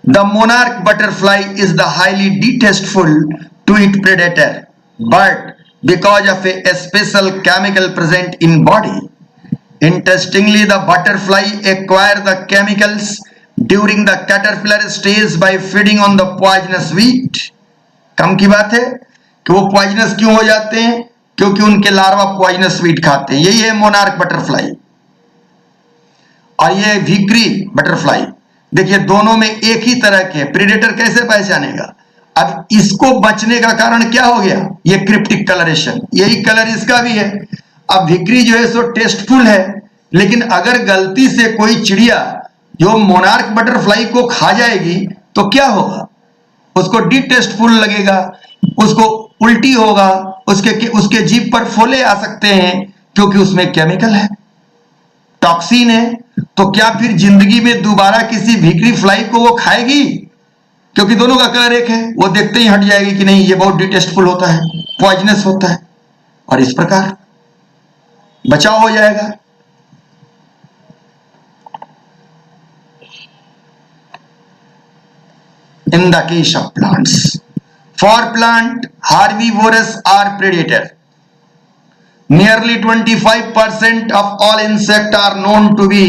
The monarch butterfly is the highly distasteful to its predator, but because of a special chemical present in body. Interestingly, the butterfly acquire the chemicals during the caterpillar stage by feeding on the poisonous weed. कम की बात है कि वो poisonous क्यों हो जाते हैं, क्योंकि उनके लार्वा पॉइजनस वीट खाते हैं। यही है मोनार्क बटरफ्लाई और ये विक्री बटरफ्लाई। देखिए दोनों में एक ही तरह के प्रेडेटर, कैसे पहचानेगा। अब इसको बचने का कारण क्या हो गया, ये क्रिप्टिक कलरेशन, यही कलर इसका भी है। अब विक्री जो है सो टेस्टफुल है, लेकिन अगर गलती से कोई चिड़िया जो मोनार्क बटरफ्लाई को खा जाएगी तो क्या होगा, उसको डिटेस्टफुल लगेगा, उसको उल्टी होगा, उसके जीभ पर फोले आ सकते हैं, क्योंकि उसमें केमिकल है, टॉक्सिन है। तो क्या फिर जिंदगी में दोबारा किसी भिकरी फ्लाई को वो खाएगी, क्योंकि दोनों का कलर एक है, वो देखते ही हट जाएगी कि नहीं ये बहुत डिटेस्टफुल होता है, पॉइजनस होता है, और इस प्रकार बचाव हो जाएगा। In the case of plants, for plant herbivores are predator. Nearly 25% of all insects are known to be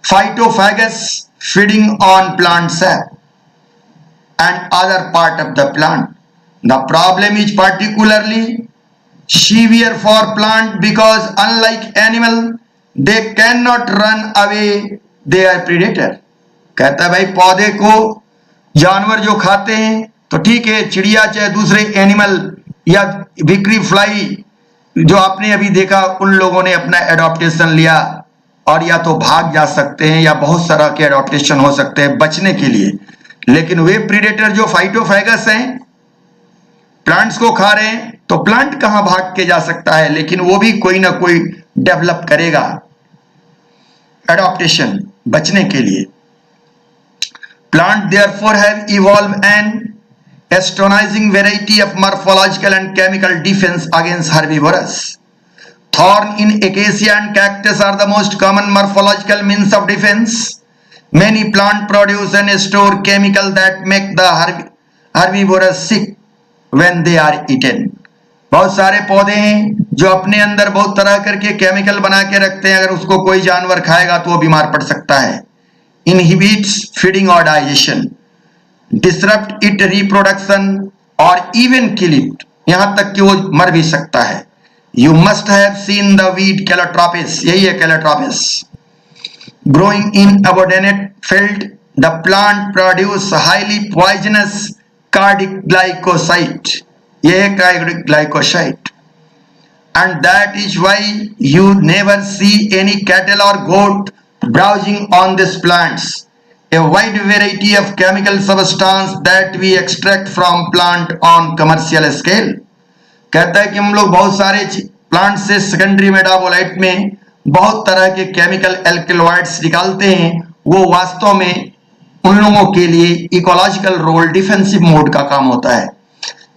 phytophagous, feeding on plant sap and other part of the plant. The problem is particularly severe for plant because unlike animal, they cannot run away their predator. कहता है भाई पौधे को जानवर जो खाते हैं तो ठीक है, चिड़िया चाहे दूसरे एनिमल या विक्री फ्लाई जो आपने अभी देखा, उन लोगों ने अपना एडॉप्टेशन लिया और या तो भाग जा सकते हैं या बहुत सारा के एडॉप्टेशन हो सकते हैं बचने के लिए। लेकिन वे प्रीडेटर जो फाइटोफैगस हैं, प्लांट्स को खा रहे हैं, तो प्लांट कहां भाग के जा सकता है, लेकिन वो भी कोई ना कोई डेवलप करेगा एडॉप्टेशन बचने के लिए। Plant therefore have evolved an astonishing variety of morphological and chemical defense against herbivores. Thorn in acacia and cactus are the most common morphological means of defense. Many plants produce and store chemicals that make the herbivores sick when they are eaten. बहुत सारे पौधे हैं जो अपने अंदर बहुत तरह करके केमिकल बना के रखते हैं, अगर उसको कोई जानवर खाएगा तो वो बीमार पड़ सकता है। Inhibits feeding or digestion, disrupt its reproduction or even kill it, यहां तक कि वो मर भी सकता है। You must have seen the weed Calotropis, यही है Calotropis, growing in abundant field. The plant produce highly poisonous cardiac glycoside, ये है cardiac glycoside, and that is why you never see any cattle or goat browsing on these plants. A wide variety of chemical substance that we extract from plant on commercial scale. कहता है कि हम लोग बहुत सारे plant से secondary metabolite में बहुत तरह के केमिकल एल्कलॉइड्स निकालते हैं, वो वास्तव में उन लोगों के लिए इकोलॉजिकल रोल डिफेंसिव मोड का काम होता है।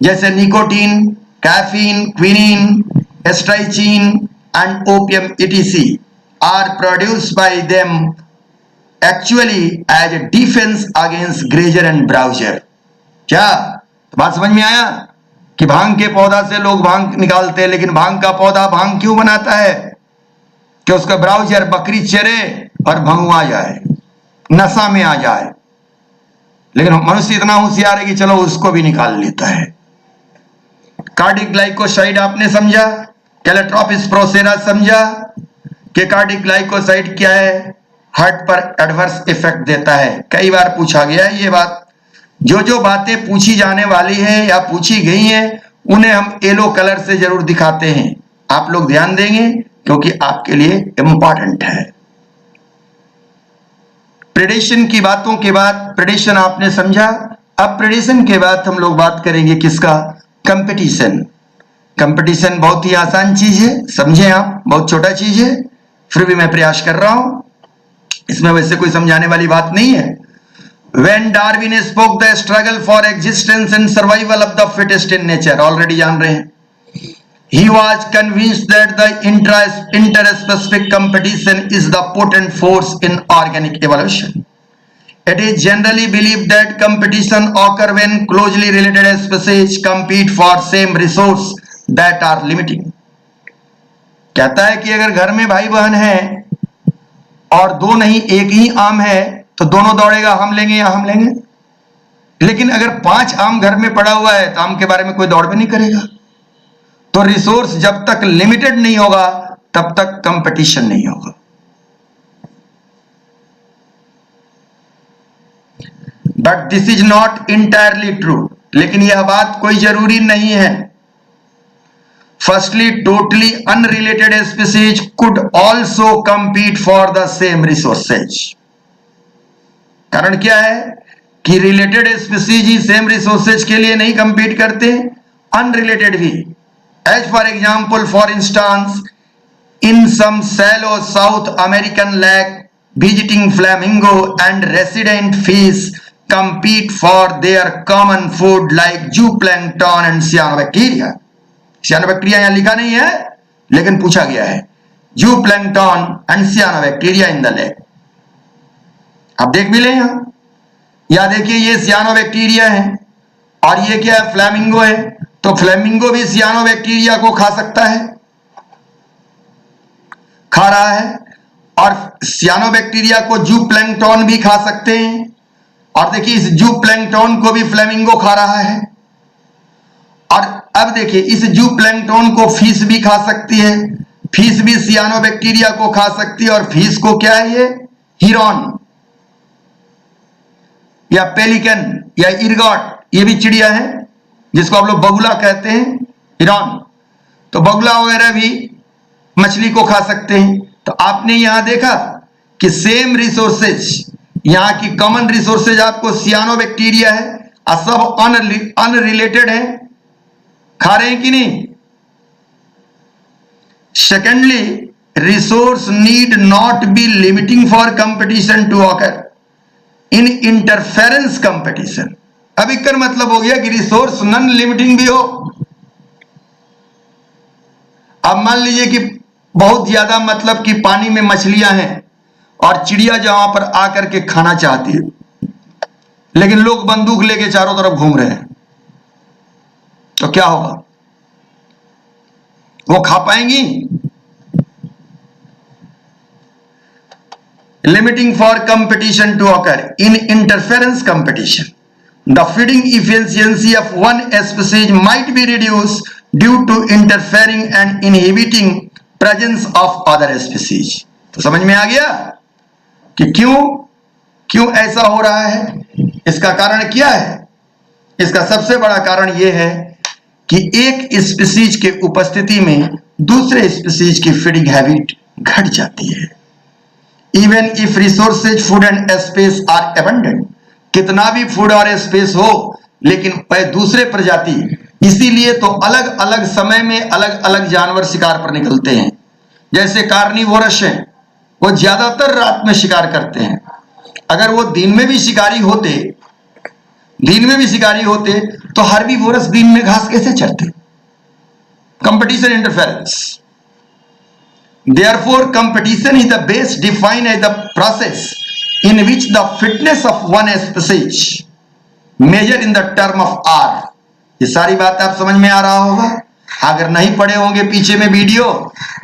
जैसे nicotine, caffeine, quinine, strychnine and opium etc are produced by them actually as a defense against grazer and browser. क्या बात समझ में आया कि भांग के पौधा से लोग भांग निकालते हैं, लेकिन भांग का पौधा भांग क्यों बनाता है कि उसका ब्राउजर बकरी चरे और भंगुआ जाए, नशा में आ जाए। लेकिन मनुष्य इतना होशियार है कि चलो उसको भी निकाल लेता है। कार्डिक ग्लाइकोसाइड आपने समझा, कैलेट्रोपिस प्रोसेरा समझा कि कार्डिक ग्लाइकोसाइड क्या है, हार्ट पर एडवर्स इफेक्ट देता है। कई बार पूछा गया है ये बात। जो बातें पूछी जाने वाली है या पूछी गई हैं उन्हें हम येलो कलर से जरूर दिखाते हैं, आप लोग ध्यान देंगे क्योंकि आपके लिए इंपॉर्टेंट है। प्रेडेशन की बातों के बाद, प्रेडेशन आपने समझा अब प्रेडिशन के बाद हम लोग बात करेंगे किसका? कंपटीशन। कंपटीशन बहुत ही आसान चीज है, समझे आप, बहुत छोटा चीज है, फिर भी मैं प्रयास कर रहा हूं, इसमें वैसे कोई समझाने वाली बात नहीं है। When Darwin spoke the struggle for existence and survival of the fittest in nature, already जान रहे हैं, he was convinced that the interspecific competition is the potent force in organic evolution. It is generally believed that competition occurs when closely related species compete for same resource that are limiting. कहता है कि अगर घर में भाई बहन है और दो नहीं एक ही आम है तो दोनों दौड़ेगा हम लेंगे या हम लेंगे, लेकिन अगर 5 आम घर में पड़ा हुआ है तो आम के बारे में कोई दौड़ भी नहीं करेगा। तो रिसोर्स जब तक लिमिटेड नहीं होगा तब तक कंपटीशन नहीं होगा। But this is not entirely true, लेकिन यह बात कोई जरूरी नहीं है। Firstly totally unrelated species could also compete for the same resources. कारण क्या है कि रिलेटेड स्पीसीज ही सेम रिसोर्सेज के लिए नहीं कंपीट करते, अनरिलेटेड भी। As for example, for instance, in some shallow South American lake visiting flamingo and resident fish compete for their common food like zooplankton and cyanobacteria. Cyanobacteria यहां लिखा नहीं है लेकिन पूछा गया है। zooplankton and cyanobacteria in the lake. आप देख भी ले यहां, या देखिए ये cyanobacteria है और ये क्या है? फ्लैमिंगो है। तो फ्लैमिंगो भी cyanobacteria को खा सकता है, खा रहा है, और सियानोबैक्टीरिया को जूप्लैंक्टन भी खा सकते हैं। और देखिए इस जूप्लैंक्टन को भी फ्लेमिंगो खा रहा है। और अब देखिए इस जूप्लैंक्टन को फिश भी खा सकती है, फिश भी सियानोबैक्टीरिया को खा सकती है। और फिश को क्या है? ये हिरॉन या पेलिकन या इरगॉट, ये भी चिड़िया है जिसको आप लोग बगुला कहते हैं, हिरॉन। तो बगुला वगैरह भी मछली को खा सकते हैं। तो आपने यहां देखा कि सेम रिसोर्सेज, यहां की कॉमन रिसोर्सेज आपको सियानोबैक्टीरिया है और सब अनरिलेटेड है, खा रहे हैं कि नहीं? Secondly, resource need not be limiting for competition to occur in interference competition. अब इसका मतलब हो गया कि रिसोर्स नॉन लिमिटिंग भी हो। अब मान लीजिए कि बहुत ज्यादा मतलब कि पानी में मछलियां हैं और चिड़िया जहां पर आकर के खाना चाहती है, लेकिन लोग बंदूक लेके चारों तरफ घूम रहे हैं, तो क्या होगा? वो खा पाएंगी? Limiting for competition to occur in interference competition, the feeding efficiency of one species might be reduce due to interfering and inhibiting presence of other species. तो समझ में आ गया कि क्यों ऐसा हो रहा है? इसका कारण क्या है? इसका सबसे बड़ा कारण यह है कि एक स्पीसीज के उपस्थिति में दूसरे स्पीसीज की फीडिंग हैबिट घट जाती है। Even if resources food and space are abundant, कितना भी फूड और स्पेस हो लेकिन दूसरे प्रजाति, इसीलिए तो अलग अलग समय में अलग अलग जानवर शिकार पर निकलते हैं। जैसे कार्निवोरस हैं, वो ज्यादातर रात में शिकार करते हैं। अगर वो दिन में भी शिकारी होते तो हर्बीवोरस दिन में घास कैसे चरते? Competition interference. Therefore, competition is the best defined as the process in which the fitness of one species measured in the term of R. ये सारी बात आप समझ में आ रहा होगा। अगर नहीं पढ़े होंगे पीछे में वीडियो,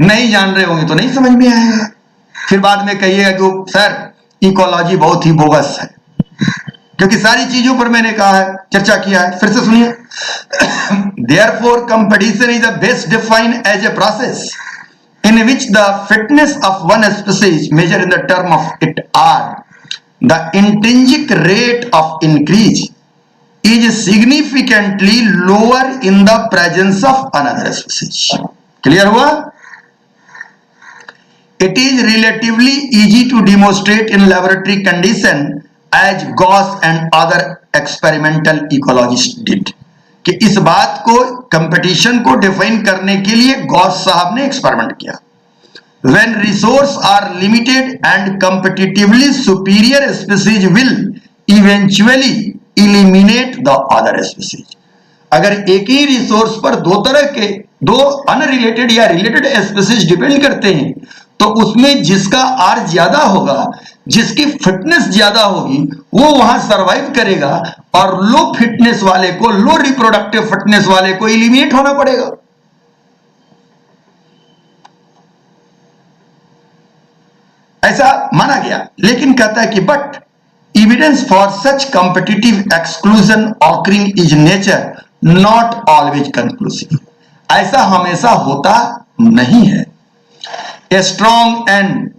नहीं जान रहे होंगे तो नहीं समझ में आएगा। फिर बाद में कहिएगा कि सर इकोलॉजी बहुत ही बोगस है, क्योंकि सारी चीजों पर मैंने कहा है, चर्चा किया है। फिर से सुनिए। Therefore, competition is the best defined as a process in which the fitness of one species measured in the term of it R, the intrinsic rate of increase is significantly lower in the presence of another species. Clear हुआ? It is relatively easy to demonstrate in laboratory condition as Gauss and other experimental ecologists did। कि इस बात को, competition को define करने के लिए Gauss साहब ने एक्सपेरिमेंट किया। When resources are limited and competitively superior species will eventually eliminate the other species। अगर एक ही रिसोर्स पर दो तरह के, दो अनरिलेटेड या रिलेटेड स्पीसीज डिपेंड करते हैं, तो उसमें जिसका आर ज्यादा होगा, जिसकी फिटनेस ज्यादा होगी, वो वहां सरवाइव करेगा, और लो फिटनेस वाले को, लो रिप्रोडक्टिव फिटनेस वाले को एलिमिनेट होना पड़ेगा। ऐसा माना गया। लेकिन कहता है कि but evidence for such competitive exclusion occurring is nature not always conclusive। ऐसा हमेशा होता नहीं है। A strong and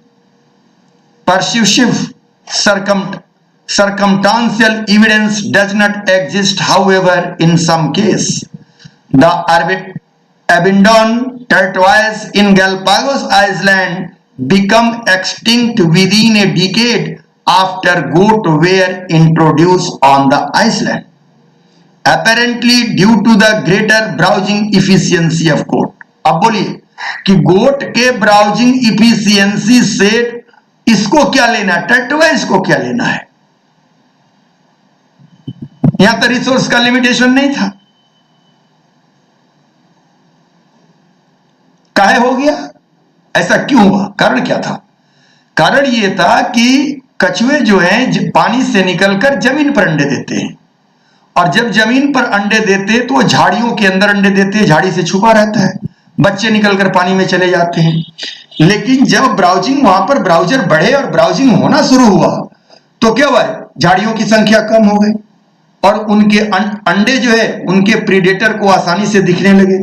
persuasive circumstantial evidence does not exist, however, in some case the abandoned tortoise in Galapagos Island become extinct within a decade after goat were introduced on the island, apparently due to the greater browsing efficiency of goat। अब बोलिए कि गोट के browsing efficiency से इसको क्या लेना है, टर्टवाइज को क्या लेना है? यहां तो रिसोर्स का लिमिटेशन नहीं था, काहे हो गया? ऐसा क्यों हुआ? कारण क्या था? कारण यह था कि कछुए जो हैं पानी से निकलकर जमीन पर अंडे देते हैं, और जब जमीन पर अंडे देते तो झाड़ियों के अंदर अंडे देते हैं, झाड़ी से छुपा रहता है, बच्चे निकलकर पानी में चले जाते हैं। लेकिन जब ब्राउजिंग, वहां पर ब्राउजर बढ़े और ब्राउजिंग होना शुरू हुआ, तो क्या हुआ? झाड़ियों की संख्या कम हो गई, और उनके अंडे जो है उनके प्रीडेटर को आसानी से दिखने लगे।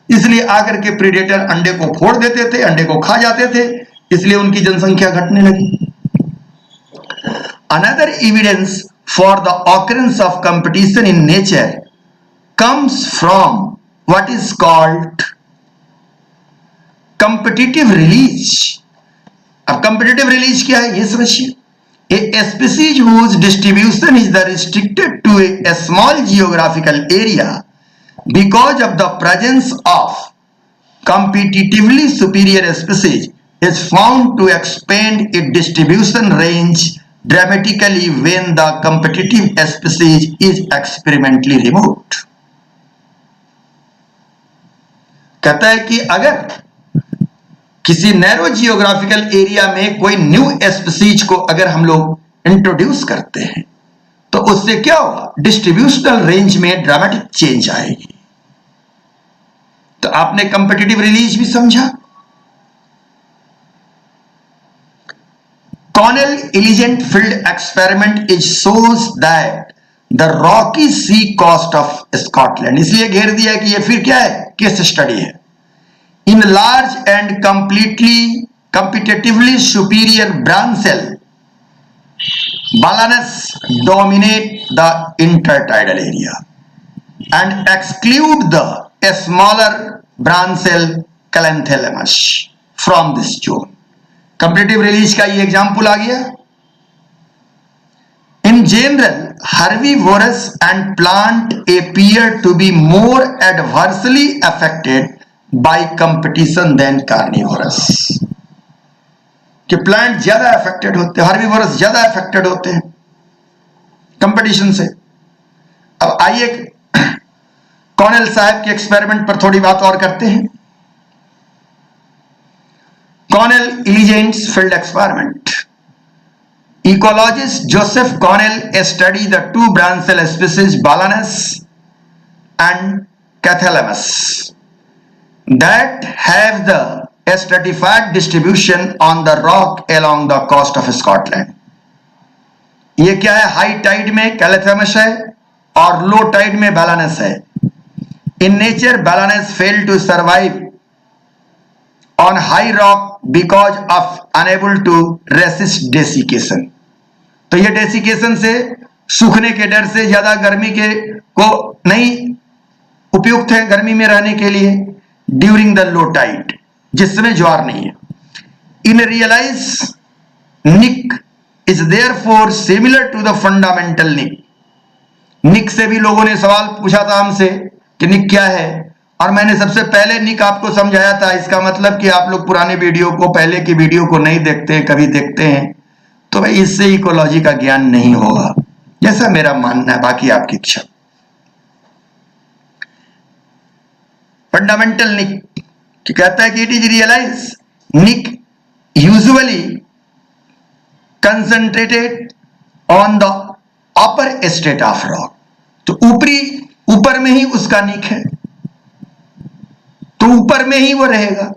इसलिए आकर के प्रीडेटर अंडे को फोड़ देते थे, अंडे को खा जाते थे, इसलिए उनकी जनसंख्या घटने लगी। Another evidence for the occurrence of competition in nature comes from what is called competitive release। अब competitive release क्या है ये समझिए। A species whose distribution is restricted to a small geographical area because of the presence of competitively superior species is found to expand its distribution range dramatically when the competitive species is experimentally removed। कहता है कि अगर किसी narrow geographical area में कोई new species को अगर हम लोग इंट्रोड्यूस करते हैं, तो उससे क्या होगा? डिस्ट्रीब्यूशनल रेंज में ड्रामेटिक चेंज आएगी। तो आपने कंपेटिटिव रिलीज भी समझा। Cornell Elegant Field Experiment is shows that the rocky sea coast of Scotland, इसलिए घेर दिया कि ये फिर क्या है? केस स्टडी है। In large and competitively superior branchial balances dominate the intertidal area and exclude the smaller branchial calanthalamus from this zone। Competitive release का ये एग्जाम्पल आ गया। In general herbivores and plant appear to be more adversely affected by competition than carnivorous। कि plant ज्यादा affected होते हैं, herbivorous ज्यादा affected होते हैं कंपटीशन से। अब आइए कॉर्नेल साहब के एक्सपेरिमेंट पर थोड़ी बात और करते हैं। Cornell Elegant Field Experiment। Ecologist Joseph Cornell studied the two branchial species Balanus and Cathalamus that have the stratified distribution on the rock along the coast of Scotland। ये क्या है? हाई टाइड में कैलेथेमस है और लो टाइड में Balanus है। In nature Balanus fail to survive on high rock because of unable to resist desiccation। तो ये डेसिकेशन से, सूखने के डर से, ज्यादा गर्मी के को नहीं उपयुक्त है गर्मी में रहने के लिए ड्यूरिंग द लो टाइड, जिस समय ज्वार नहीं है। In realise niche is therefore similar to the fundamental niche. Niche से भी लोगों ने सवाल पूछा था हमसे कि निक क्या है, और मैंने सबसे पहले निक आपको समझाया था। इसका मतलब कि आप लोग पुराने वीडियो को, पहले की वीडियो को नहीं देखते, कभी देखते हैं तो भाई इससे इकोलॉजी का ज्ञान नहीं होगा, जैसा मेरा मानना है, बाकी आपकी इच्छा। फंडामेंटल निक कहता है कि it is realise niche usually concentrated on the upper state of rock. तो ऊपर में ही उसका निक है, तो ऊपर में ही वो रहेगा।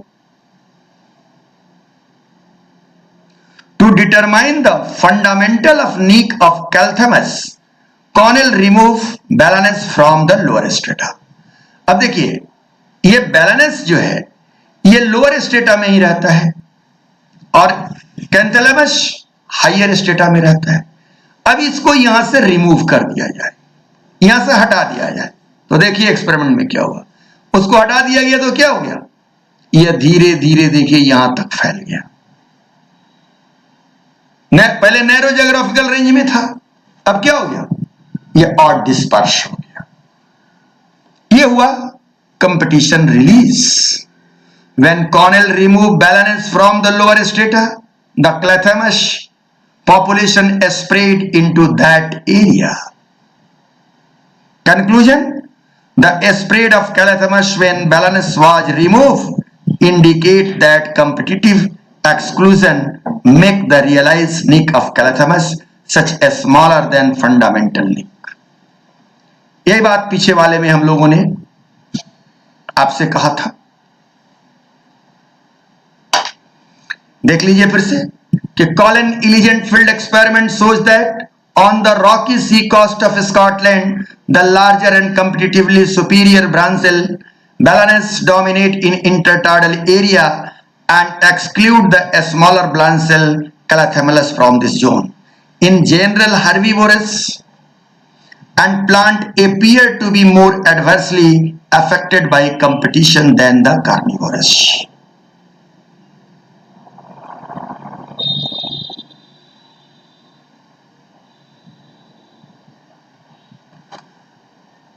To determine the fundamental of niche of कैल्थेमस, Connell remove Balanus from the lower strata. अब देखिए, ये बैलेंस जो है ये लोअर स्ट्रेटा में ही रहता है और कैल्थेमस हायर स्ट्रेटा में रहता है। अब इसको यहां से रिमूव कर दिया जाए, यहां से हटा दिया जाए, तो देखिए एक्सपेरिमेंट में क्या हुआ। उसको हटा दिया गया तो क्या हो गया, यह धीरे धीरे देखिए यहां तक फैल गया। पहले नैरो ज्योग्राफिकल रेंज में था, अब क्या हो गया, यह और डिस्पर्स हो गया। यह हुआ competition release. When Connell remove Balanus from the lower strata, the क्लैथेमस population spread into that area. Conclusion: the spread of Calathemus when balance was removed indicate that competitive exclusion make the realized nick of Calathemus such as smaller than fundamental nick. यही बात पीछे वाले में हम लोगों ने आपसे कहा था, देख लीजिए फिर से कि Colin Elegant field experiment shows that on the rocky sea coast of Scotland, the larger and competitively superior branchial balances dominate in intertidal area and exclude the smaller branchial Calathemus from this zone. In general, herbivorous and plant appear to be more adversely affected by competition than the carnivorous.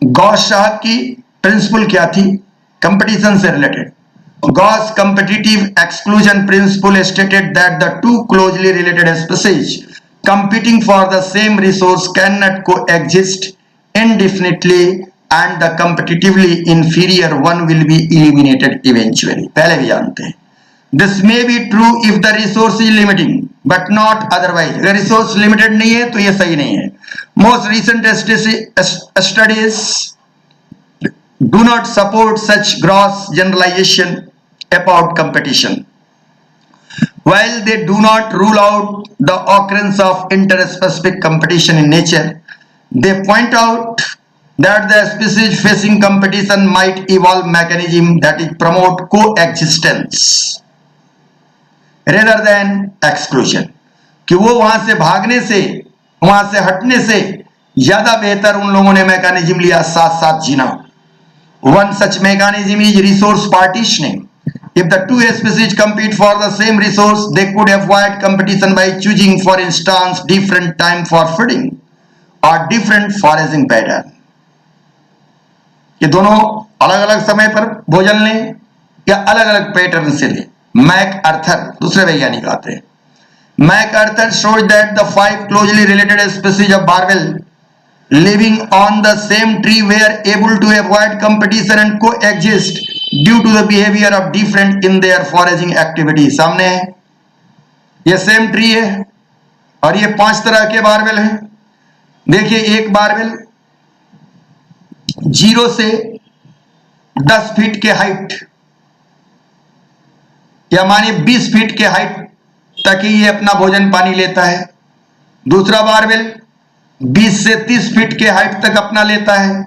Gauss साहब की principal क्या थी, competition से related. Gauss competitive exclusion principle stated that the two closely related species competing for the same resource cannot coexist indefinitely and the competitively inferior one will be eliminated eventually. पहले भी जानते हैं। This may be true if the resource is limiting but not otherwise. अगर resource limited नहीं है तो ये सही नहीं है। Most recent studies do not support such gross generalization about competition. While they do not rule out the occurrence of interspecific competition in nature, they point out that the species facing competition might evolve mechanism that is promote coexistence rather than exclusion. कि वो वहां से भागने से, वहां से हटने से ज्यादा बेहतर उन लोगों ने मैकेनिज्म लिया साथ साथ जीना। One such mechanism is resource partitioning. If the two species compete for the same resource, they could avoid competition by choosing, for instance, different time for feeding or different foraging pattern. ये दोनों अलग अलग समय पर भोजन लें या अलग अलग पैटर्न से लें। मैक अर्थर दूसरे वैज्ञानिक आते हैं। MacArthur shows that the 5 closely related species of barbel living on the same tree were able to avoid competition and coexist due to the behavior of different in their foraging activity. सामने है, ये same tree है और ये 5 तरह के barbell हैं। देखिए, एक बारबेल 0 से 10 फीट के हाइट या माने 20 फीट के हाइट तक ही ये अपना भोजन पानी लेता है। दूसरा बारबेल 20 से 30 फीट के हाइट तक अपना लेता है।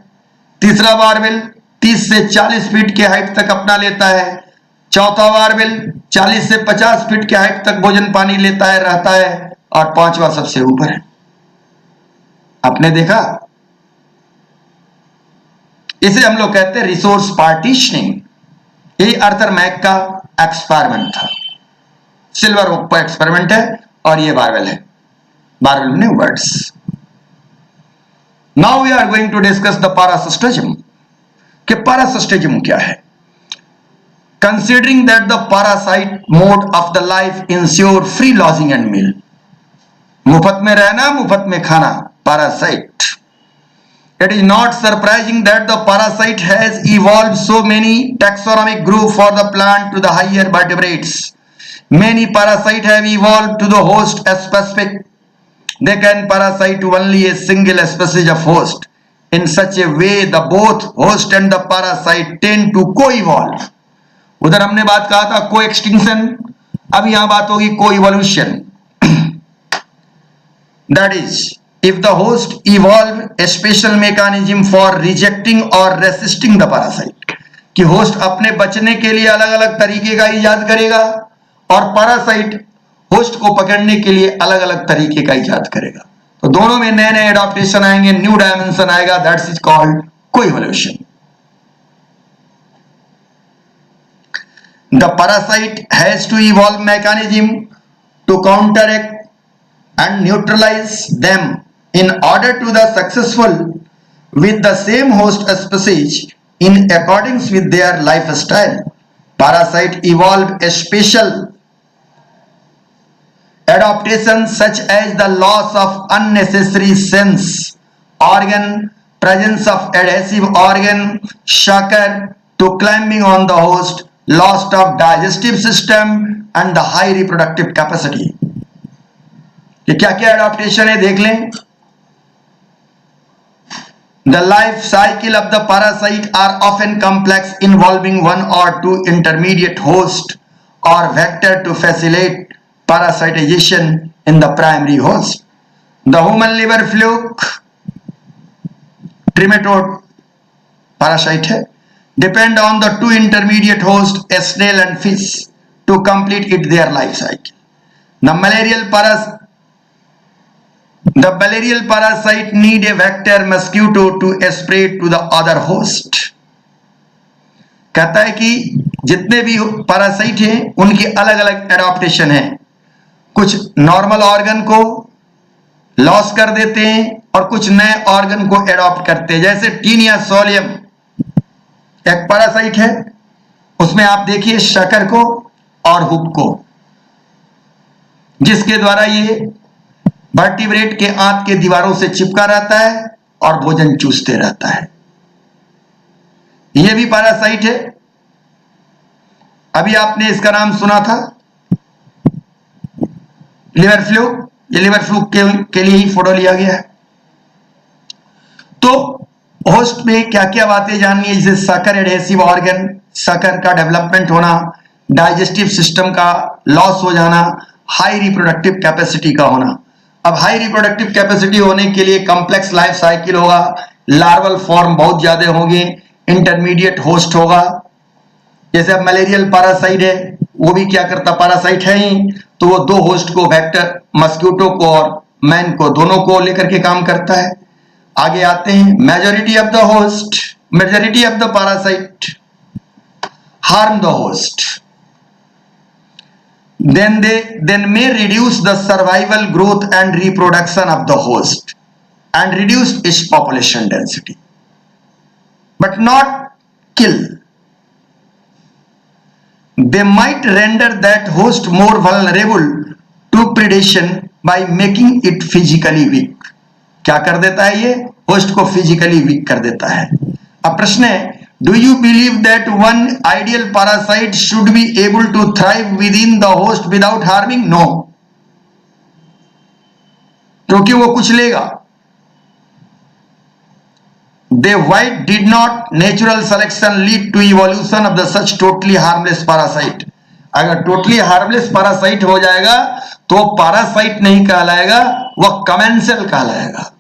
तीसरा बारबेल 30 से 40 फीट के हाइट तक अपना लेता है। चौथा बारबेल 40 से 50 फीट के हाइट तक भोजन पानी लेता है, रहता है, और पांचवा सबसे ऊपर है। आपने देखा, इसे हम लोग कहते हैं रिसोर्स पार्टीशनिंग। यही आर्थर मैक का एक्सपेरिमेंट था। सिल्वर ओक पर एक्सपेरिमेंट है और ये बारबेल है। बारहवें words. Now we are going to discuss the parasitism. कि पैरासिस्टोजम क्या है. Considering that the parasite mode of the life ensure free lodging and meal. मुफ्त में रहना, मुफ्त में खाना, parasite. It is not surprising that the parasite has evolved so many taxonomic groups for the plant to the higher vertebrates. Many parasites have evolved to the host specific. They can parasite only a single species of host. In such a way, the both host and the parasite tend to co-evolve. उधर हमने बात कहा था co-extinction, अब यहां बात होगी co-evolution. That is, if the host evolve a special mechanism for rejecting or resisting the parasite, कि होस्ट अपने बचने के लिए अलग अलग तरीके का इजाद करेगा और पैरासाइट होस्ट को पकड़ने के लिए अलग अलग तरीके का इजाद करेगा. तो दोनों में नए नए एडॉप्टेशन आएंगे, न्यू डायमेंशन आएगा. That's is called coevolution. The parasite has to evolve mechanism to counteract and neutralize them in order to the successful with the same host species in accordance with their lifestyle. Parasite evolve a special adaptation such as the loss of unnecessary sense organ, presence of adhesive organ, sucker to climbing on the host, loss of digestive system and the high reproductive capacity. ये क्या क्या adaptation है देख लें. The life cycle of the parasite are often complex involving one or two intermediate host or vector to facilitate parasitization in the primary host. The human liver fluke trematode parasite है. Depend on the two intermediate host snail and fish to complete it their life cycle. The malarial parasite need a vector mosquito to spread to the other host. कहता है कि जितने भी parasite हैं उनकी अलग अलग एडाप्टेशन है. कुछ नॉर्मल ऑर्गन को लॉस कर देते हैं और कुछ नए ऑर्गन को एडॉप्ट करते हैं. जैसे टीनिया सोलियम एक पैरासाइट है, उसमें आप देखिए शकर को और हुक को, जिसके द्वारा ये वर्टिब्रेट के आंत के दीवारों से चिपका रहता है और भोजन चूसते रहता है. यह भी पैरासाइट है. अभी आपने इसका नाम सुना था लिवर फ्लूक. ये लिवर फ्लूक के लिए ही फोटो लिया गया है. तो होस्ट में क्या क्या बातें जाननी है, जैसे सकर एडहेसिव ऑर्गन, सकर का डेवलपमेंट होना, डाइजेस्टिव सिस्टम का लॉस हो जाना, हाई रिप्रोडक्टिव कैपेसिटी का होना. अब हाई रिप्रोडक्टिव कैपेसिटी होने के लिए कॉम्प्लेक्स लाइफ साइकिल होगा, लार्वल फॉर्म बहुत ज्यादा होंगे, इंटरमीडिएट होस्ट होगा. जैसे अब मलेरियल पैरासाइट है, वो भी क्या करता, पैरासाइट है ही, तो वो दो होस्ट को, वेक्टर मस्क्यूटो को और मैन को, दोनों को लेकर के काम करता है. आगे आते हैं. Majority of the host, majority of the parasite harm the host. Then may reduce the survival, growth and reproduction of the host and reduce its population density, but not kill. They might render that host more vulnerable to predation by making it physically weak. क्या कर देता है ये, host को physically weak कर देता है. अब प्रश्न है, do you believe that one ideal parasite should be able to thrive within the host without harming? No. क्योंकि वो कुछ लेगा. Why did not natural selection lead to evolution of the such totally harmless parasite? अगर totally harmless parasite हो जाएगा तो parasite नहीं कहलाएगा, वह कमेंसल कहलाएगा.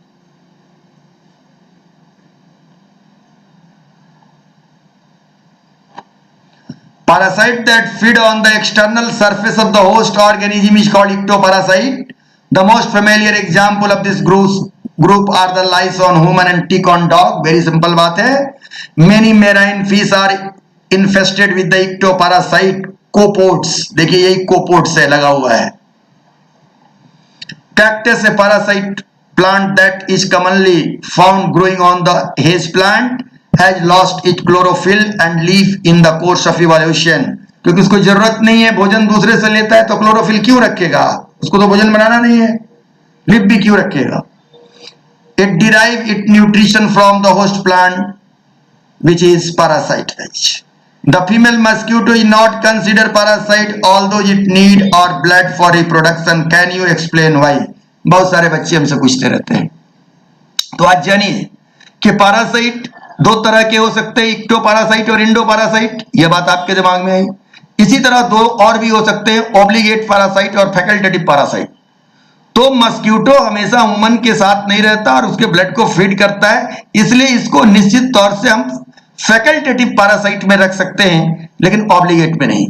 Parasite that feed on the external surface of the host organism is called ectoparasite. The most familiar example of this group are the lice on human and tick on dog. Very simple बात है. Many marine fish are infested with the ectoparasite copepods. देखिए यही copepods से लगा हुआ है. Cactus, a parasite plant that is commonly found growing on the haze plant, has lost its chlorophyll and leaf in the course of evolution. क्योंकि उसको जरूरत नहीं है, भोजन दूसरे से लेता है, तो क्लोरोफिल क्यों रखेगा? उसको तो भोजन बनाना नहीं है, लीफ भी क्यों रखेगा? It derive its nutrition from the host plant, which is parasitized. The female mosquito is not considered parasite, although it need or blood for reproduction. Can you explain why? बहुत सारे बच्चे हमसे पूछते रहते हैं। तो आज जानिए कि पैरासाइट दो तरह के हो सकते हैं, इक्टो पैरासाइट और इंडो पैरासाइट। यह बात आपके दिमाग में आई। इसी तरह दो और भी हो सकते हैं, ऑब्लिगेट पैरासाइट और फैकल्टेटिव पैरासाइट। तो मस्क्यूटो हमेशा ह्यूमन के साथ नहीं रहता और उसके ब्लड को फीड करता है, इसलिए इसको निश्चित तौर से हम फैकल्टेटिव पैरासाइट में रख सकते हैं, लेकिन ऑब्लिगेट में नहीं।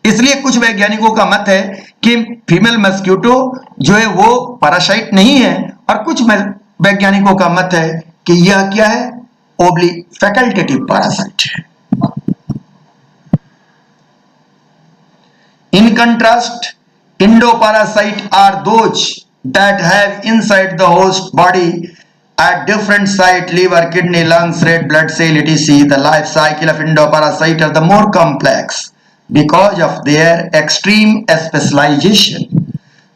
इसलिए कुछ वैज्ञानिकों का मत है कि फीमेल मस्क्यूटो जो है वो पैरासाइट नहीं है, और कुछ वैज्ञानिकों का मत है कि यह क्या है, फैकल्टेटिव पैरासाइट है। In contrast, endoparasites are those that have inside the host body at different sites liver, kidney, lungs, red blood cell, etc. The life cycle of endoparasites are the more complex because of their extreme specialization.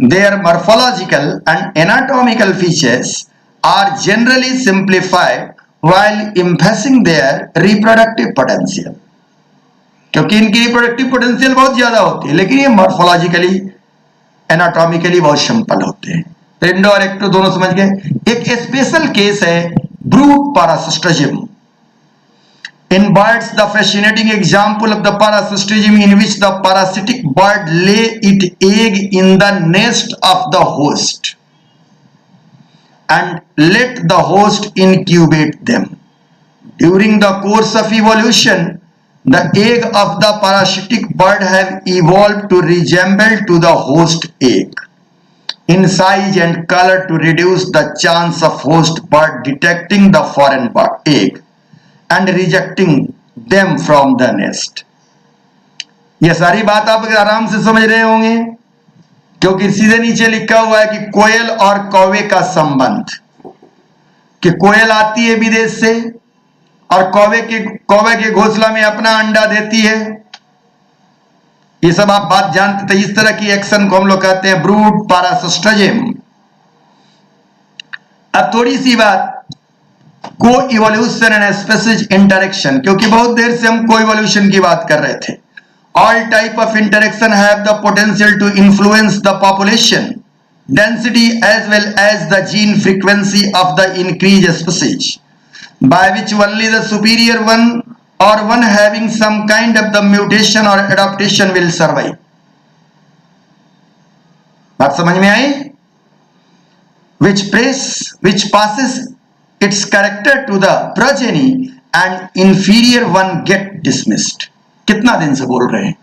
Their morphological and anatomical features are generally simplified while emphasizing their reproductive potential. क्योंकि इनकी reproductive potential बहुत ज्यादा होती है, लेकिन ये morphologically anatomically बहुत simple होते हैं। तो इंडो और एक्टो दोनों समझ गए। एक स्पेशल केस है brood parasitism. In birds the fascinating example of the parasitism in which the parasitic bird lay it egg in the nest of the host and let the host incubate them. During the course of evolution the egg of the parasitic bird have evolved to resemble to the host egg in size and color to reduce the chance of host bird detecting the foreign egg and rejecting them from the nest. यह सारी बात आप आराम से समझ रहे होंगे, क्योंकि सीधे नीचे लिखा हुआ है कि कोयल और कौवे का संबंध, कि कोयल आती है विदेश से और कौवे के घोंसला में अपना अंडा देती है। ये सब आप बात जानते थे। इस तरह की एक्शन को हम लोग कहते हैं ब्रूड पैरासिस्टिज्म। अब थोड़ी सी बात को इवोल्यूशन एंड स्पीशीज इंटरेक्शन, क्योंकि बहुत देर से हम को इवोल्यूशन की बात कर रहे थे। All type of interaction have the potential to influence the population density as well as the gene frequency of the increase species, by which only the superior one or one having some kind of the mutation or adaptation will survive. बात समझ में आई? Which passes its character to the progeny and inferior one get dismissed. कितना दिन से बोल रहे हैं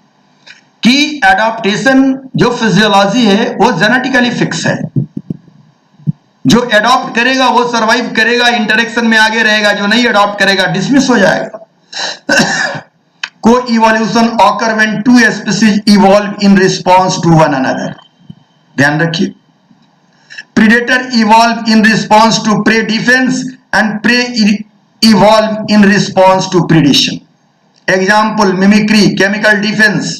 कि एडाप्टेशन जो फिजियोलॉजी है वो जेनेटिकली फिक्स है। जो एडॉप्ट करेगा वो सरवाइव करेगा, इंटरेक्शन में आगे रहेगा, जो नहीं एडॉप्ट करेगा डिसमिस हो जाएगा। Co evolution occur when two species evolve in response to one another. ध्यान रखिए, predator evolve in response to prey defence and prey evolve in response to predation. Example mimicry, chemical defence,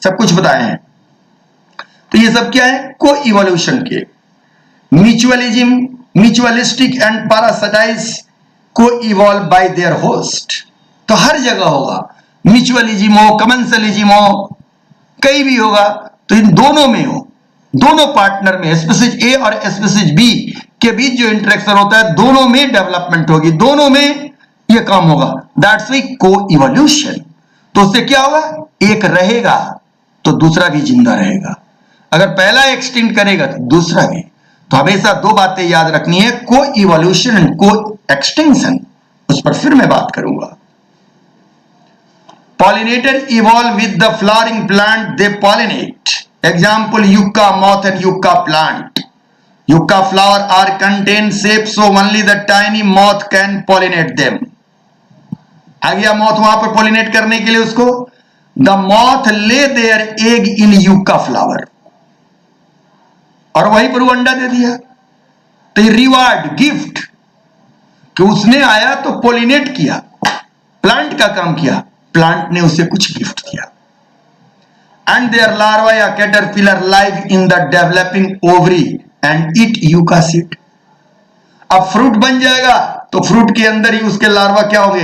सब कुछ बताए हैं। तो ये सब क्या है? को इवोल्यूशन के। म्यूचुअलिज्म, म्यूचुअलिस्टिक एंड पैरासाइटाइज को इवॉल्व बाय देयर होस्ट। तो हर जगह होगा, म्यूचुअलिज्म हो, कमेंसलिज्म हो, कहीं भी होगा, तो इन दोनों में हो, दोनों पार्टनर में, स्पीशीज ए और स्पीशीज बी के बीच जो इंटरेक्शन होता है, दोनों में डेवलपमेंट होगी, दोनों में ये काम होगा। दैट्स व्हाई को इवोल्यूशन। तो उससे क्या होगा? एक रहेगा तो दूसरा भी जिंदा रहेगा, अगर पहला एक्सटिंक्ट करेगा तो दूसरा भी। तो हमेशा दो बातें याद रखनी है, को इवोल्यूशन एंड को एक्सटिंक्शन। उस पर फिर मैं बात करूंगा। Pollinator evolve with the flowering plant, they pollinate. Example yucca moth and yucca plant. Yucca flower are contain sap, so only the tiny moth can pollinate them. आ गया मॉथ वहां पर पॉलिनेट करने के लिए उसको। The moth lay their egg in yucca flower. और वहीं पर वो अंडा दे दिया। तो ये रिवार्ड, गिफ्ट, कि उसने आया तो पोलिनेट किया, प्लांट का काम किया, प्लांट ने उसे कुछ गिफ्ट दिया। एंड देयर लार्वा या caterpillar live in the developing ovary and eat yucca seed. अब फ्रूट बन जाएगा तो फ्रूट के अंदर ही उसके लार्वा क्या होंगे,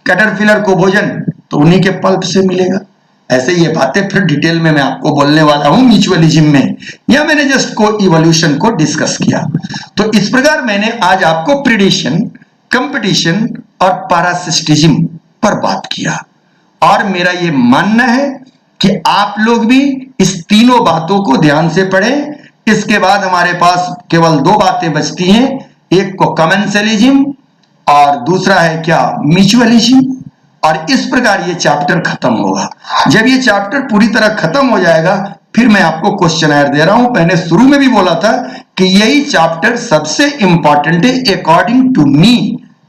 कैटरपिलर को भोजन तो उन्हीं के पल्प से मिलेगा। ऐसे ये बातें फिर डिटेल में मैं आपको बोलने वाला हूं म्यूचुअलिज्म में, या मैंने जस्ट को इवोल्यूशन को डिस्कस किया। तो इस प्रकार मैंने आज आपको प्रीडेशन, कंपटीशन और पैरासिटिज्म पर बात किया। और मेरा ये मानना है कि आप लोग भी इस तीनों बातों को ध्यान से पढ़ें। इसके बाद हमारे पास केवल दो बातें बचती हैं, एक को कमेंसलिज्म और दूसरा है क्या, म्यूचुअलिज्म। और इस प्रकार ये चैप्टर खत्म होगा। जब ये चैप्टर पूरी तरह खत्म हो जाएगा फिर मैं आपको क्वेश्चनर दे रहा हूं। मैंने शुरू में भी बोला था कि यही चैप्टर सबसे इंपॉर्टेंट है according to me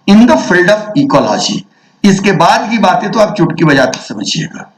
in the field of ecology. इसके बाद की बातें तो आप चुटकी बजाते समझिएगा।